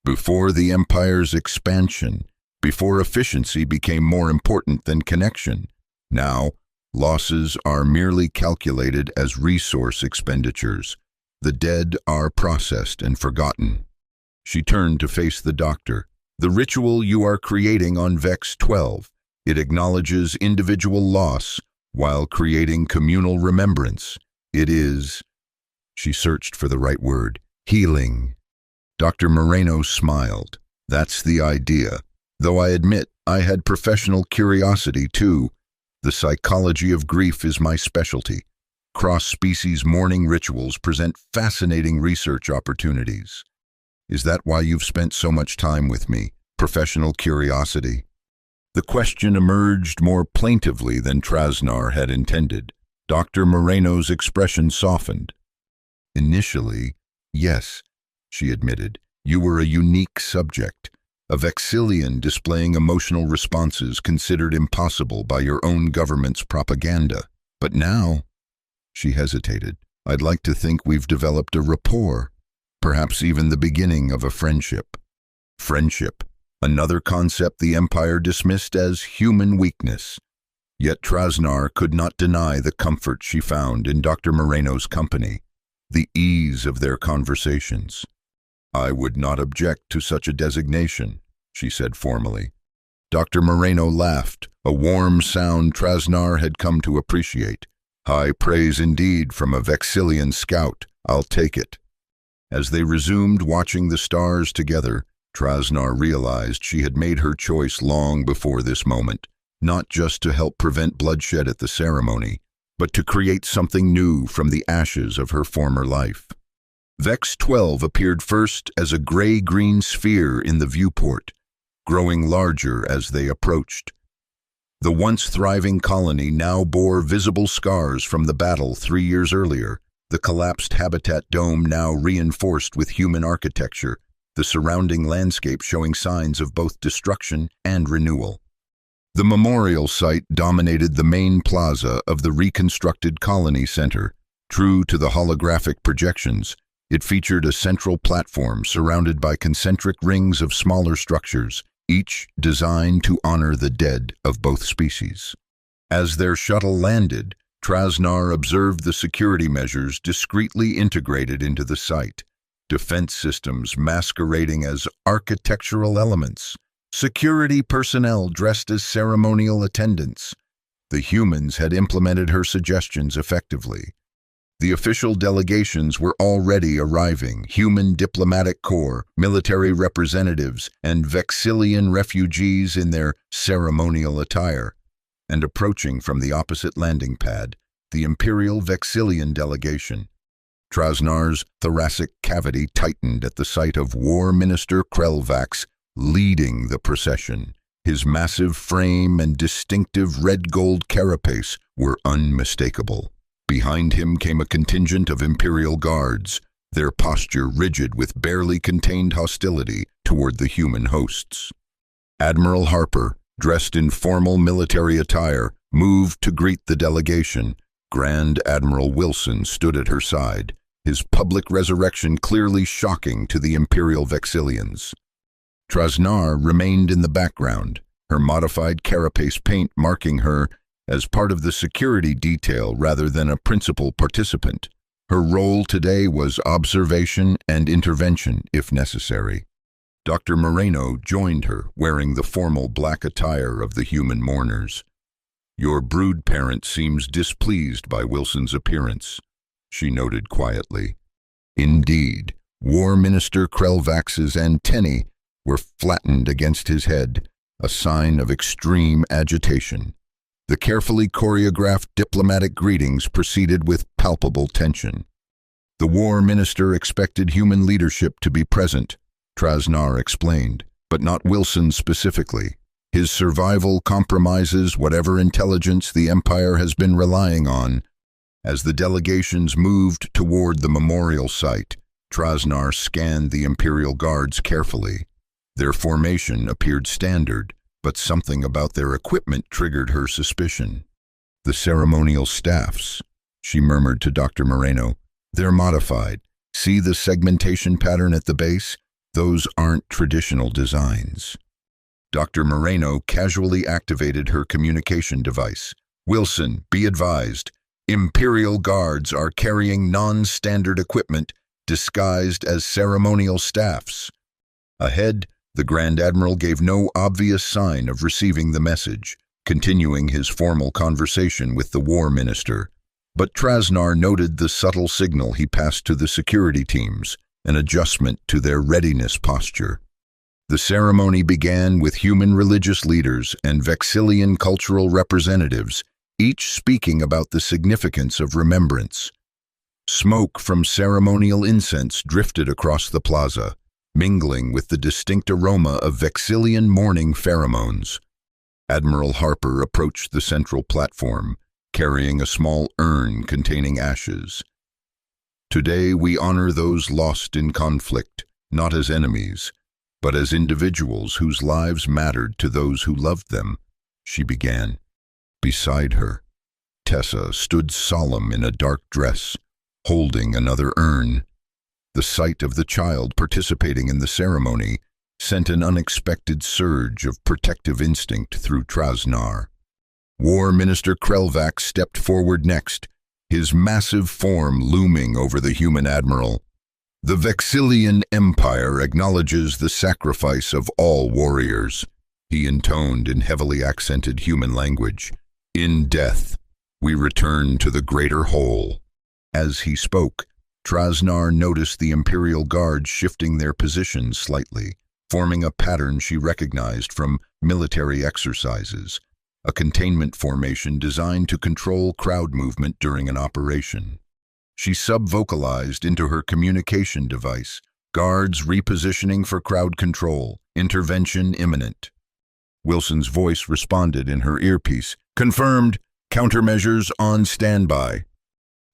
"Before the Empire's expansion, before efficiency became more important than connection. Now, losses are merely calculated as resource expenditures. The dead are processed and forgotten." She turned to face the doctor. "The ritual you are creating on Vex 12, it acknowledges individual loss while creating communal remembrance. It is," she searched for the right word, "healing." Dr. Moreno smiled. "That's the idea. Though I admit I had professional curiosity too. The psychology of grief is my specialty. Cross-species mourning rituals present fascinating research opportunities." "Is that why you've spent so much time with me? Professional curiosity?" The question emerged more plaintively than Trasnar had intended. Dr. Moreno's expression softened. "Initially, yes," she admitted. "You were a unique subject. A Vexillian displaying emotional responses considered impossible by your own government's propaganda. But now," she hesitated, "I'd like to think we've developed a rapport, perhaps even the beginning of a friendship." Friendship, another concept the Empire dismissed as human weakness. Yet Trasnar could not deny the comfort she found in Dr. Moreno's company, the ease of their conversations. "I would not object to such a designation," she said formally. Dr. Moreno laughed, a warm sound Trasnar had come to appreciate. "High praise indeed from a Vexillian scout. I'll take it." As they resumed watching the stars together, Trasnar realized she had made her choice long before this moment, not just to help prevent bloodshed at the ceremony, but to create something new from the ashes of her former life. Vex 12 appeared first as a gray-green sphere in the viewport, growing larger as they approached. The once thriving colony now bore visible scars from the battle 3 years earlier, the collapsed habitat dome now reinforced with human architecture, the surrounding landscape showing signs of both destruction and renewal. The memorial site dominated the main plaza of the reconstructed colony center. True to the holographic projections, it featured a central platform surrounded by concentric rings of smaller structures, each designed to honor the dead of both species. As their shuttle landed, Trasnar observed the security measures discreetly integrated into the site, defense systems masquerading as architectural elements, security personnel dressed as ceremonial attendants. The humans had implemented her suggestions effectively. The official delegations were already arriving: human diplomatic corps, military representatives, and Vexillian refugees in their ceremonial attire. And approaching from the opposite landing pad, the Imperial Vexillian delegation. Trasnar's thoracic cavity tightened at the sight of War Minister Krelvax leading the procession. His massive frame and distinctive red-gold carapace were unmistakable. Behind him came a contingent of Imperial guards, their posture rigid with barely contained hostility toward the human hosts. Admiral Harper, dressed in formal military attire, moved to greet the delegation. Grand Admiral Wilson stood at her side, his public resurrection clearly shocking to the Imperial Vexillians. Trasnar remained in the background, her modified carapace paint marking her as part of the security detail rather than a principal participant. Her role today was observation and intervention, if necessary. Dr. Moreno joined her, wearing the formal black attire of the human mourners. "Your brood parent seems displeased by Wilson's appearance," she noted quietly. Indeed, War Minister Krelvax's antennae were flattened against his head, a sign of extreme agitation. The carefully choreographed diplomatic greetings proceeded with palpable tension. The War Minister expected human leadership to be present, Trasnar explained, but not Wilson specifically. His survival compromises whatever intelligence the Empire has been relying on. As the delegations moved toward the memorial site, Trasnar scanned the Imperial Guards carefully. Their formation appeared standard, but something about their equipment triggered her suspicion. "The ceremonial staffs," she murmured to Dr. Moreno. "They're modified. See the segmentation pattern at the base? Those aren't traditional designs." Dr. Moreno casually activated her communication device. "Wilson, be advised. Imperial Guards are carrying non-standard equipment disguised as ceremonial staffs." Ahead, the Grand Admiral gave no obvious sign of receiving the message, continuing his formal conversation with the War Minister. But Trasnar noted the subtle signal he passed to the security teams, an adjustment to their readiness posture. The ceremony began with human religious leaders and Vexillian cultural representatives, each speaking about the significance of remembrance. Smoke from ceremonial incense drifted across the plaza, mingling with the distinct aroma of Vexillian mourning pheromones. Admiral Harper approached the central platform, carrying a small urn containing ashes. "Today we honor those lost in conflict, not as enemies, but as individuals whose lives mattered to those who loved them," she began. Beside her, Tessa stood solemn in a dark dress, holding another urn. The sight of the child participating in the ceremony sent an unexpected surge of protective instinct through Trasnar. War Minister Krelvax stepped forward next, his massive form looming over the human admiral. "The Vexillian Empire acknowledges the sacrifice of all warriors," he intoned in heavily accented human language. "In death, we return to the greater whole." As he spoke, Trasnar noticed the Imperial Guards shifting their positions slightly, forming a pattern she recognized from military exercises, a containment formation designed to control crowd movement during an operation. She sub-vocalized into her communication device, "Guards repositioning for crowd control, intervention imminent." Wilson's voice responded in her earpiece, "Confirmed, countermeasures on standby."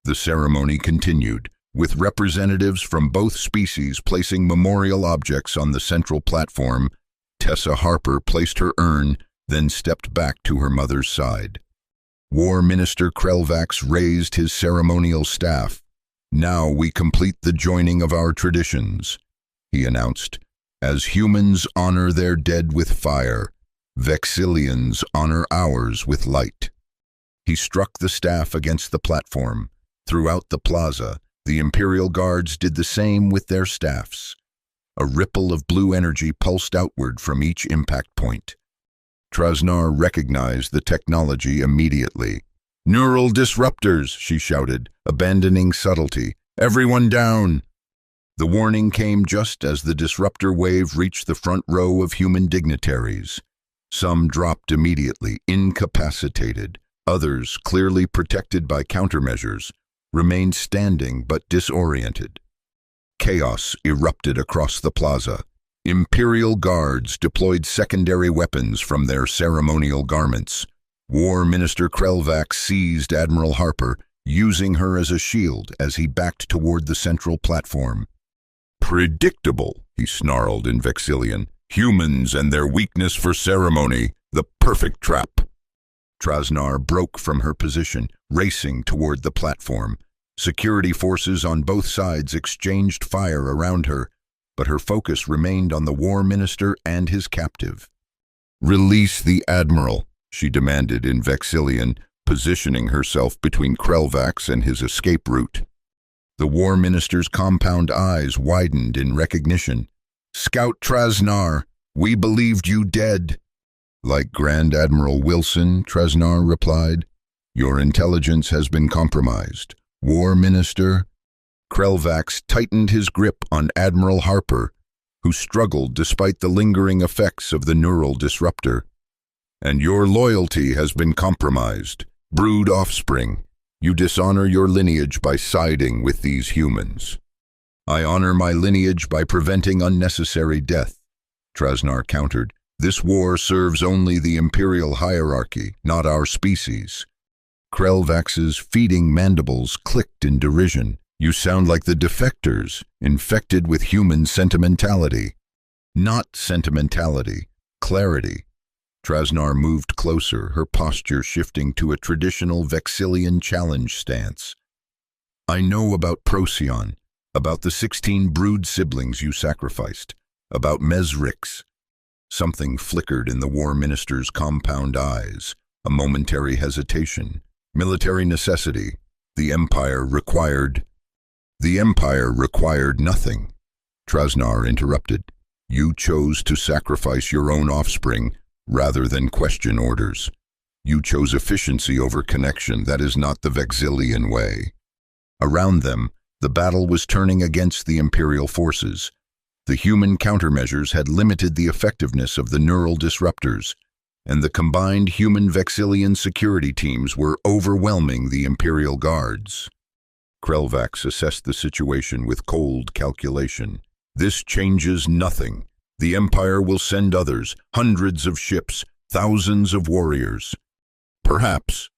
The ceremony continued, with representatives from both species placing memorial objects on the central platform. Tessa Harper placed her urn, then stepped back to her mother's side. War Minister Krelvax raised his ceremonial staff. "Now we complete the joining of our traditions," he announced. "As humans honor their dead with fire, Vexillians honor ours with light." He struck the staff against the platform. Throughout the plaza, the Imperial Guards did the same with their staffs. A ripple of blue energy pulsed outward from each impact point. Trasnar recognized the technology immediately. "Neural disruptors," she shouted, abandoning subtlety. "Everyone down!" The warning came just as the disruptor wave reached the front row of human dignitaries. Some dropped immediately, incapacitated. Others, clearly protected by countermeasures, remained standing but disoriented. Chaos erupted across the plaza. Imperial Guards deployed secondary weapons from their ceremonial garments. War Minister Krelvax seized Admiral Harper, using her as a shield as he backed toward the central platform. "Predictable," he snarled in Vexillian. "Humans and their weakness for ceremony, the perfect trap." Trasnar broke from her position, racing toward the platform. Security forces on both sides exchanged fire around her, but her focus remained on the War Minister and his captive. "Release the Admiral," she demanded in Vexillian, positioning herself between Krelvax and his escape route. The War Minister's compound eyes widened in recognition. "Scout Trasnar, we believed you dead." "Like Grand Admiral Wilson," Trasnar replied, "your intelligence has been compromised. War Minister." Krelvax tightened his grip on Admiral Harper, who struggled despite the lingering effects of the neural disruptor. "And your loyalty has been compromised. Brood offspring, you dishonor your lineage by siding with these humans." "I honor my lineage by preventing unnecessary death," Trasnar countered. "This war serves only the Imperial hierarchy, not our species." Krelvax's feeding mandibles clicked in derision. "You sound like the defectors, infected with human sentimentality." "Not sentimentality, clarity." Trasnar moved closer, her posture shifting to a traditional Vexillian challenge stance. "I know about Procyon, about the 16 brood siblings you sacrificed, about Mesrix." Something flickered in the War Minister's compound eyes, a momentary hesitation. "Military necessity. The Empire required..." "The Empire required nothing," Trasnar interrupted. "You chose to sacrifice your own offspring rather than question orders. You chose efficiency over connection. That is not the Vexillian way." Around them, the battle was turning against the Imperial forces. The human countermeasures had limited the effectiveness of the neural disruptors, and the combined human Vexillian security teams were overwhelming the Imperial Guards. Krelvax assessed the situation with cold calculation. "This changes nothing. The Empire will send others, hundreds of ships, thousands of warriors." "Perhaps,"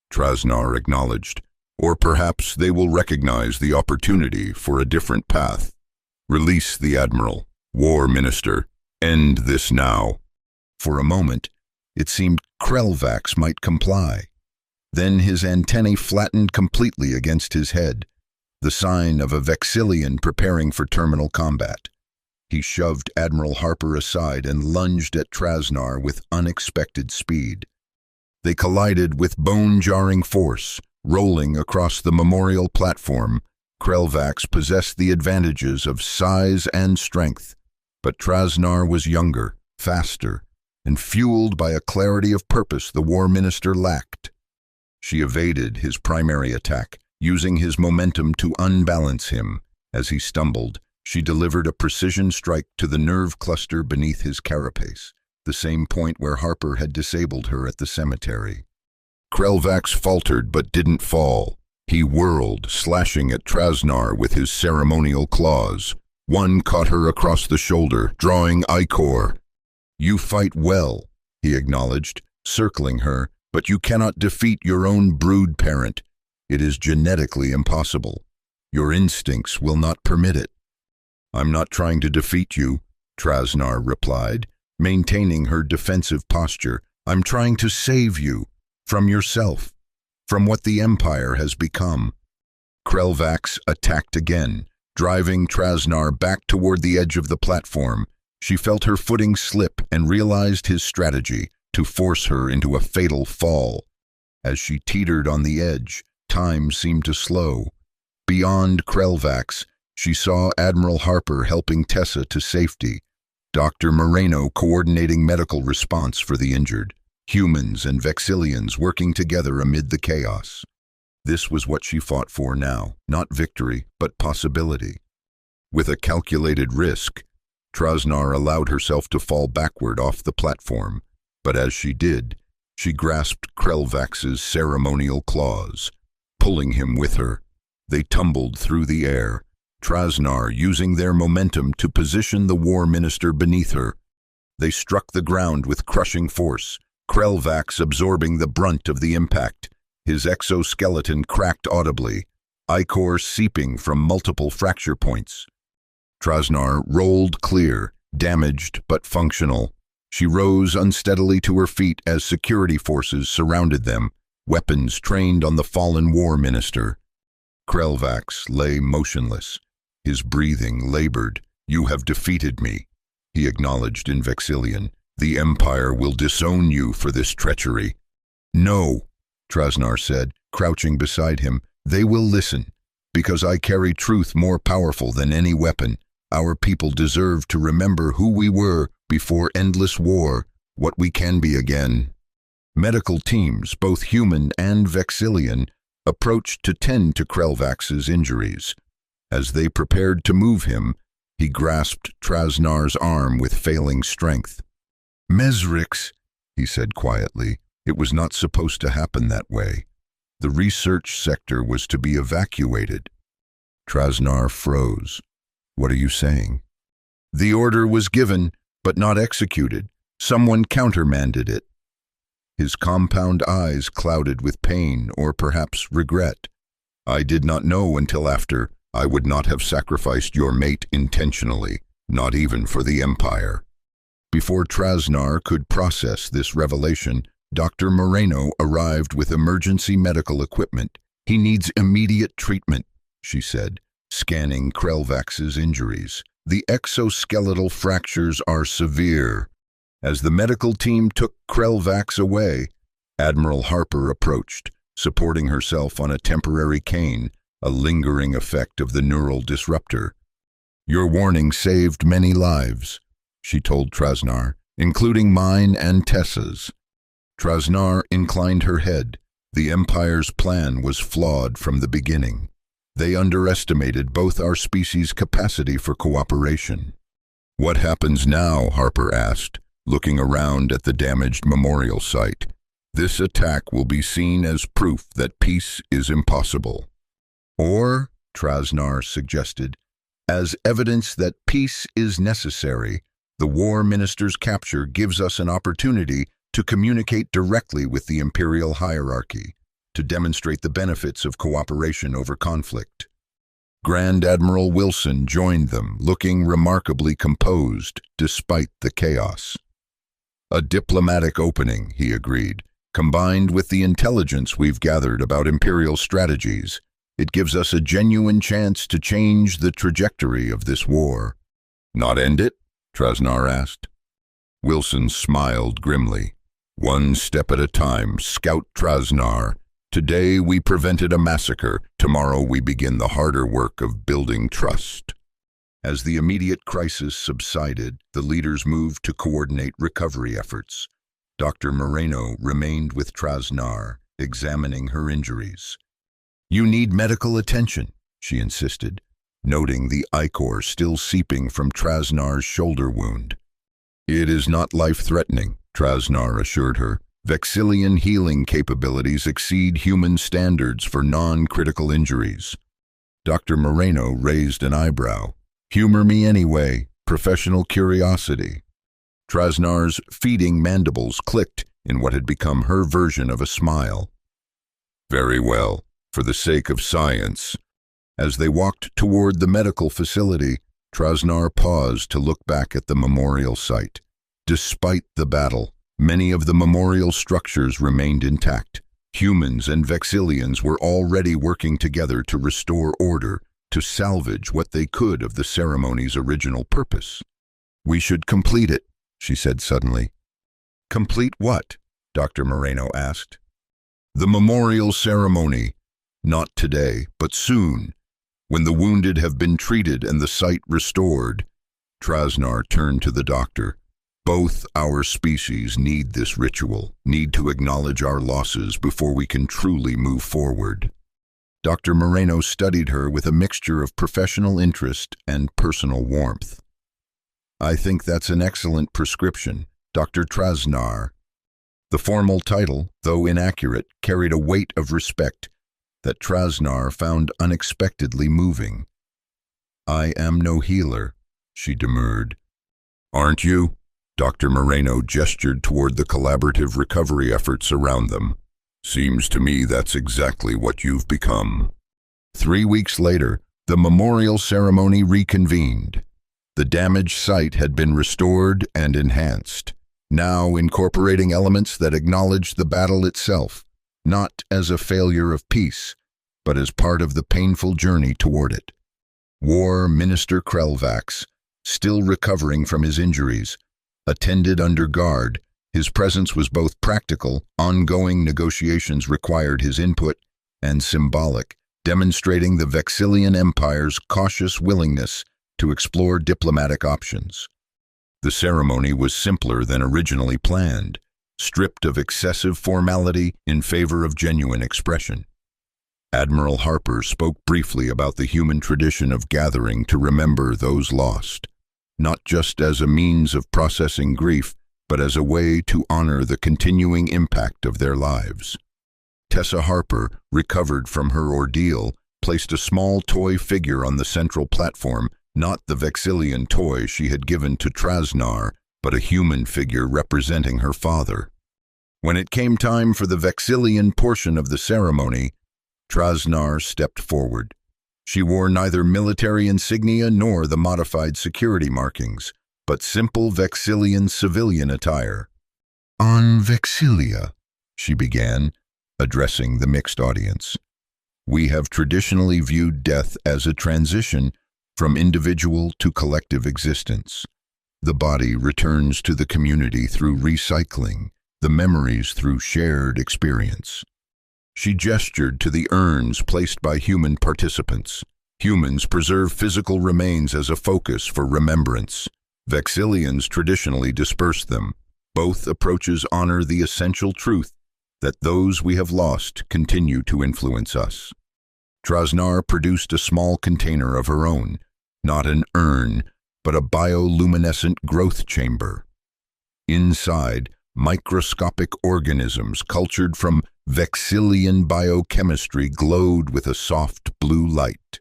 Trasnar acknowledged, "or perhaps they will recognize the opportunity for a different path. Release the Admiral. War Minister, end this now." For a moment, it seemed Krelvax might comply. Then his antennae flattened completely against his head, the sign of a Vexillian preparing for terminal combat. He shoved Admiral Harper aside and lunged at Trasnar with unexpected speed. They collided with bone-jarring force, rolling across the memorial platform. Krelvax possessed the advantages of size and strength, but Trasnar was younger, faster, and fueled by a clarity of purpose the War Minister lacked. She evaded his primary attack, using his momentum to unbalance him. As he stumbled, she delivered a precision strike to the nerve cluster beneath his carapace, the same point where Harper had disabled her at the cemetery. Krelvax faltered but didn't fall. He whirled, slashing at Trasnar with his ceremonial claws. One caught her across the shoulder, drawing ichor. "You fight well," he acknowledged, circling her, "but you cannot defeat your own brood parent. It is genetically impossible. Your instincts will not permit it." "I'm not trying to defeat you," Trasnar replied, maintaining her defensive posture. "I'm trying to save you from yourself, from what the Empire has become." Krelvax attacked again, driving Trasnar back toward the edge of the platform. She felt her footing slip and realized his strategy, to force her into a fatal fall. As she teetered on the edge, time seemed to slow. Beyond Krelvax, she saw Admiral Harper helping Tessa to safety, Dr. Moreno coordinating medical response for the injured, humans and Vexillians working together amid the chaos. This was what she fought for now, not victory, but possibility. With a calculated risk, Trasnar allowed herself to fall backward off the platform, but as she did, she grasped Krelvax's ceremonial claws, pulling him with her. They tumbled through the air, Trasnar using their momentum to position the war minister beneath her. They struck the ground with crushing force, Krelvax absorbing the brunt of the impact. His exoskeleton cracked audibly, ichor seeping from multiple fracture points. Trasnar rolled clear, damaged but functional. She rose unsteadily to her feet as security forces surrounded them, weapons trained on the fallen war minister. Krelvax lay motionless, his breathing labored. "You have defeated me," he acknowledged in Vexillian. "The Empire will disown you for this treachery." "No," Trasnar said, crouching beside him. "They will listen, because I carry truth more powerful than any weapon. Our people deserve to remember who we were before endless war, what we can be again." Medical teams, both human and Vexillian, approached to tend to Krelvax's injuries. As they prepared to move him, he grasped Trasnar's arm with failing strength. "Mesrix," he said quietly. It was not supposed to happen that way. The research sector was to be evacuated. Trasnar froze. "What are you saying?" "The order was given, but not executed. Someone countermanded it." His compound eyes clouded with pain or perhaps regret. "I did not know until after. I would not have sacrificed your mate intentionally, not even for the Empire." Before Trasnar could process this revelation, Dr. Moreno arrived with emergency medical equipment. "He needs immediate treatment," she said, scanning Krelvax's injuries. "The exoskeletal fractures are severe." As the medical team took Krelvax away, Admiral Harper approached, supporting herself on a temporary cane, a lingering effect of the neural disruptor. "Your warning saved many lives," she told Trasnar, "including mine and Tessa's." Trasnar inclined her head. The Empire's plan was flawed from the beginning. They underestimated both our species' capacity for cooperation. "What happens now?" Harper asked, looking around at the damaged memorial site. "This attack will be seen as proof that peace is impossible." "Or," Trasnar suggested, "as evidence that peace is necessary. The war minister's capture gives us an opportunity to communicate directly with the imperial hierarchy, to demonstrate the benefits of cooperation over conflict." Grand Admiral Wilson joined them, looking remarkably composed despite the chaos. "A diplomatic opening," he agreed, "combined with the intelligence we've gathered about imperial strategies. It gives us a genuine chance to change the trajectory of this war." "Not end it?" Trasnar asked. Wilson smiled grimly. "One step at a time, Scout Trasnar. Today we prevented a massacre. Tomorrow we begin the harder work of building trust." As the immediate crisis subsided, the leaders moved to coordinate recovery efforts. Dr. Moreno remained with Trasnar, examining her injuries. "You need medical attention," she insisted, noting the ichor still seeping from Trasnar's shoulder wound. "It is not life-threatening," Trasnar assured her. "Vexillian healing capabilities exceed human standards for non-critical injuries." Dr. Moreno raised an eyebrow. "Humor me anyway, professional curiosity." Trasnar's feeding mandibles clicked in what had become her version of a smile. "Very well, for the sake of science." As they walked toward the medical facility, Trasnar paused to look back at the memorial site. Despite the battle, many of the memorial structures remained intact. Humans and Vexillians were already working together to restore order, to salvage what they could of the ceremony's original purpose. "We should complete it," she said suddenly. "Complete what?" Dr. Moreno asked. The memorial ceremony, not today, but soon, when the wounded have been treated and the sight restored. Trasnar turned to the doctor. Both our species need this ritual, need to acknowledge our losses before we can truly move forward. Dr. Moreno studied her with a mixture of professional interest and personal warmth. I think that's an excellent prescription, Dr. Trasnar. The formal title, though inaccurate, carried a weight of respect that Trasnar found unexpectedly moving. I am no healer, she demurred. Aren't you? Dr. Moreno gestured toward the collaborative recovery efforts around them. Seems to me that's exactly what you've become. 3 weeks later, the memorial ceremony reconvened. The damaged site had been restored and enhanced, now incorporating elements that acknowledged the battle itself, not as a failure of peace, but as part of the painful journey toward it. War Minister Krelvax, still recovering from his injuries, attended under guard. His presence was both practical, ongoing negotiations required his input, and symbolic, demonstrating the Vexillian Empire's cautious willingness to explore diplomatic options. The ceremony was simpler than originally planned, stripped of excessive formality in favor of genuine expression. Admiral Harper spoke briefly about the human tradition of gathering to remember those lost, not just as a means of processing grief, but as a way to honor the continuing impact of their lives. Tessa Harper, recovered from her ordeal, placed a small toy figure on the central platform, not the Vexillian toy she had given to Trasnar, but a human figure representing her father. When it came time for the Vexillian portion of the ceremony, Trasnar stepped forward. She wore neither military insignia nor the modified security markings, but simple Vexillian civilian attire. On Vexillia, she began, addressing the mixed audience. We have traditionally viewed death as a transition from individual to collective existence. The body returns to the community through recycling, the memories through shared experience. She gestured to the urns placed by human participants. Humans preserve physical remains as a focus for remembrance. Vexillians traditionally disperse them. Both approaches honor the essential truth that those we have lost continue to influence us. Trasnar produced a small container of her own, not an urn, but a bioluminescent growth chamber. Inside, microscopic organisms cultured from Vexillian biochemistry glowed with a soft blue light.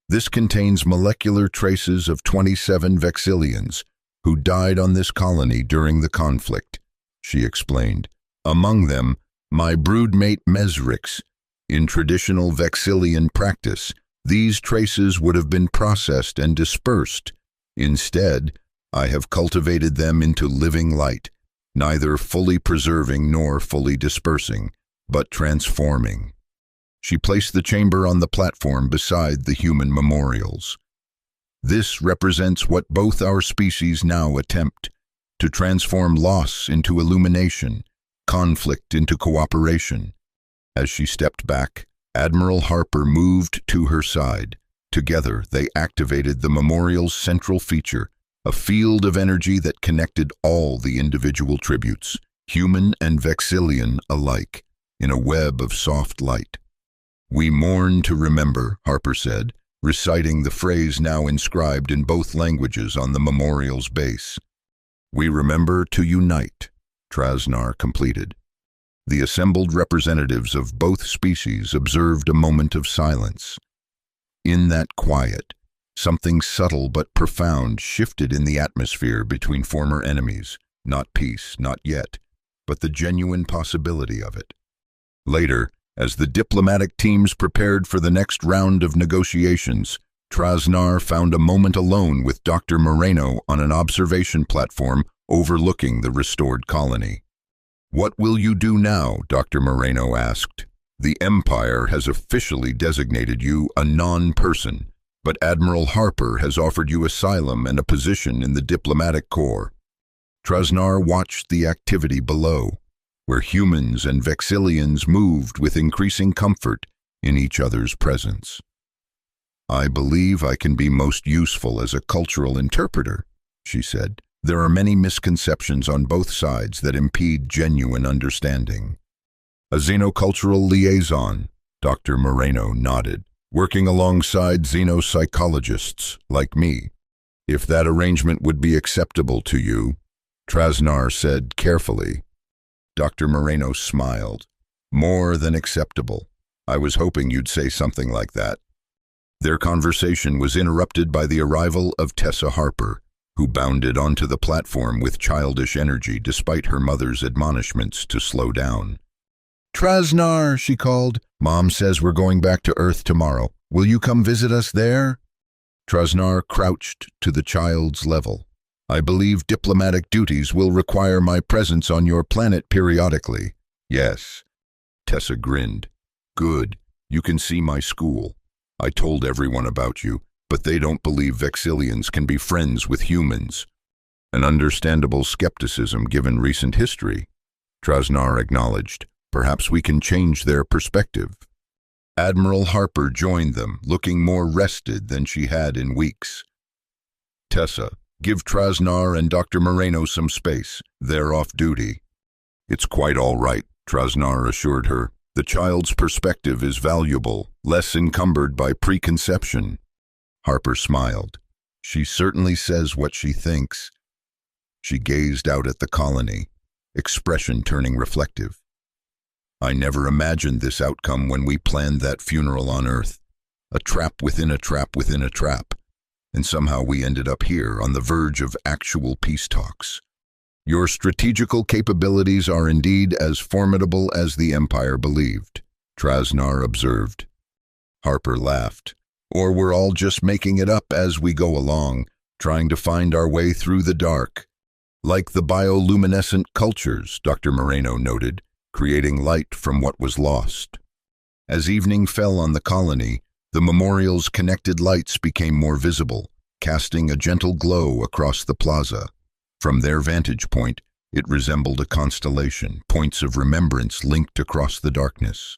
This contains molecular traces of 27 Vexillians who died on this colony during the conflict, she explained. Among them, my broodmate Mesrix. In traditional Vexillian practice, these traces would have been processed and dispersed. Instead, I have cultivated them into living light, neither fully preserving nor fully dispersing, but transforming. She placed the chamber on the platform beside the human memorials. This represents what both our species now attempt, to transform loss into illumination, conflict into cooperation. As she stepped back, Admiral Harper moved to her side. Together, they activated the memorial's central feature, a field of energy that connected all the individual tributes, human and Vexillian alike, in a web of soft light. We mourn to remember, Harper said, reciting the phrase now inscribed in both languages on the memorial's base. We remember to unite, Trasnar completed. The assembled representatives of both species observed a moment of silence. In that quiet, something subtle but profound shifted in the atmosphere between former enemies, not peace, not yet, but the genuine possibility of it. Later, as the diplomatic teams prepared for the next round of negotiations, Trasnar found a moment alone with Dr. Moreno on an observation platform overlooking the restored colony. What will you do now? Dr. Moreno asked. The Empire has officially designated you a non-person, but Admiral Harper has offered you asylum and a position in the diplomatic corps. Trasnar watched the activity below. where humans and Vexillians moved with increasing comfort in each other's presence. "I believe I can be most useful as a cultural interpreter," she said. "There are many misconceptions on both sides that impede genuine understanding." "A xenocultural liaison," Dr. Moreno nodded, "working alongside xenopsychologists like me. If that arrangement would be acceptable to you," Trasnar said carefully. Dr. Moreno smiled. "More than acceptable. I was hoping you'd say something like that." Their conversation was interrupted by the arrival of Tessa Harper, who bounded onto the platform with childish energy despite her mother's admonishments to slow down. "Trasnar," she called, "Mom says we're going back to Earth tomorrow. Will you come visit us there?" Trasnar crouched to the child's level. "I believe diplomatic duties will require my presence on your planet periodically." "Yes." Tessa grinned. "Good. You can see my school. I told everyone about you, but they don't believe Vexillians can be friends with humans." "An understandable skepticism given recent history," Trasnar acknowledged. "Perhaps we can change their perspective." Admiral Harper joined them, looking more rested than she had in weeks. "Tessa, give Trasnar and Dr. Moreno some space. They're off duty." "It's quite all right," Trasnar assured her. "The child's perspective is valuable, less encumbered by preconception." Harper smiled. "She certainly says what she thinks." She gazed out at the colony, expression turning reflective. "I never imagined this outcome when we planned that funeral on Earth. A trap within a trap within a trap. And somehow we ended up here on the verge of actual peace talks. Your strategical capabilities are indeed as formidable as the Empire believed," Trasnar observed. Harper laughed. "Or we're all just making it up as we go along, trying to find our way through the dark. Like the bioluminescent cultures," Dr. Moreno noted, creating light from what was lost. As evening fell on the colony, the memorial's connected lights became more visible, casting a gentle glow across the plaza. From their vantage point, it resembled a constellation, points of remembrance linked across the darkness.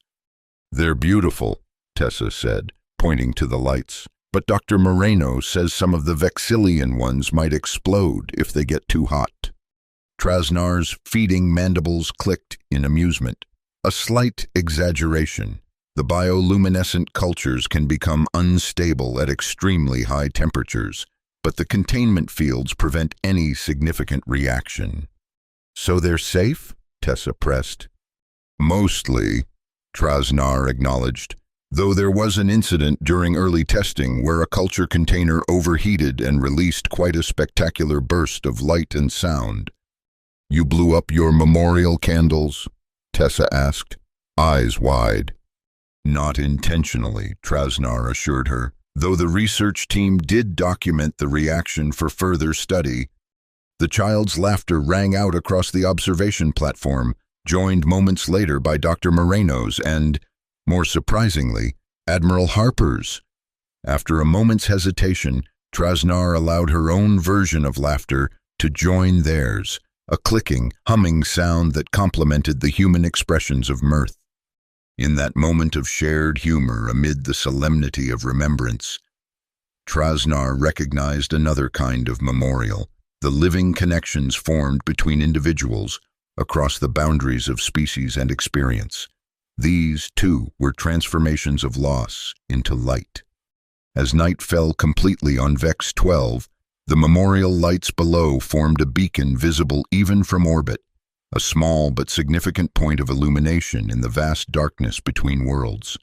"They're beautiful," Tessa said, pointing to the lights, "but Dr. Moreno says some of the Vexillian ones might explode if they get too hot." Trasnar's feeding mandibles clicked in amusement. "A slight exaggeration. The bioluminescent cultures can become unstable at extremely high temperatures, but the containment fields prevent any significant reaction." "So they're safe?" Tessa pressed. "Mostly," Trasnar acknowledged, though there was an incident during early testing where a culture container overheated and released quite a spectacular burst of light and sound. "You blew up your memorial candles?" Tessa asked, eyes wide. "Not intentionally," Trasnar assured her, though the research team did document the reaction for further study. The child's laughter rang out across the observation platform, joined moments later by Dr. Moreno's and, more surprisingly, Admiral Harper's. After a moment's hesitation, Trasnar allowed her own version of laughter to join theirs, a clicking, humming sound that complemented the human expressions of mirth. In that moment of shared humor amid the solemnity of remembrance, Trasnar recognized another kind of memorial, the living connections formed between individuals across the boundaries of species and experience. These, too, were transformations of loss into light. As night fell completely on Vex 12, the memorial lights below formed a beacon visible even from orbit, a small but significant point of illumination in the vast darkness between worlds.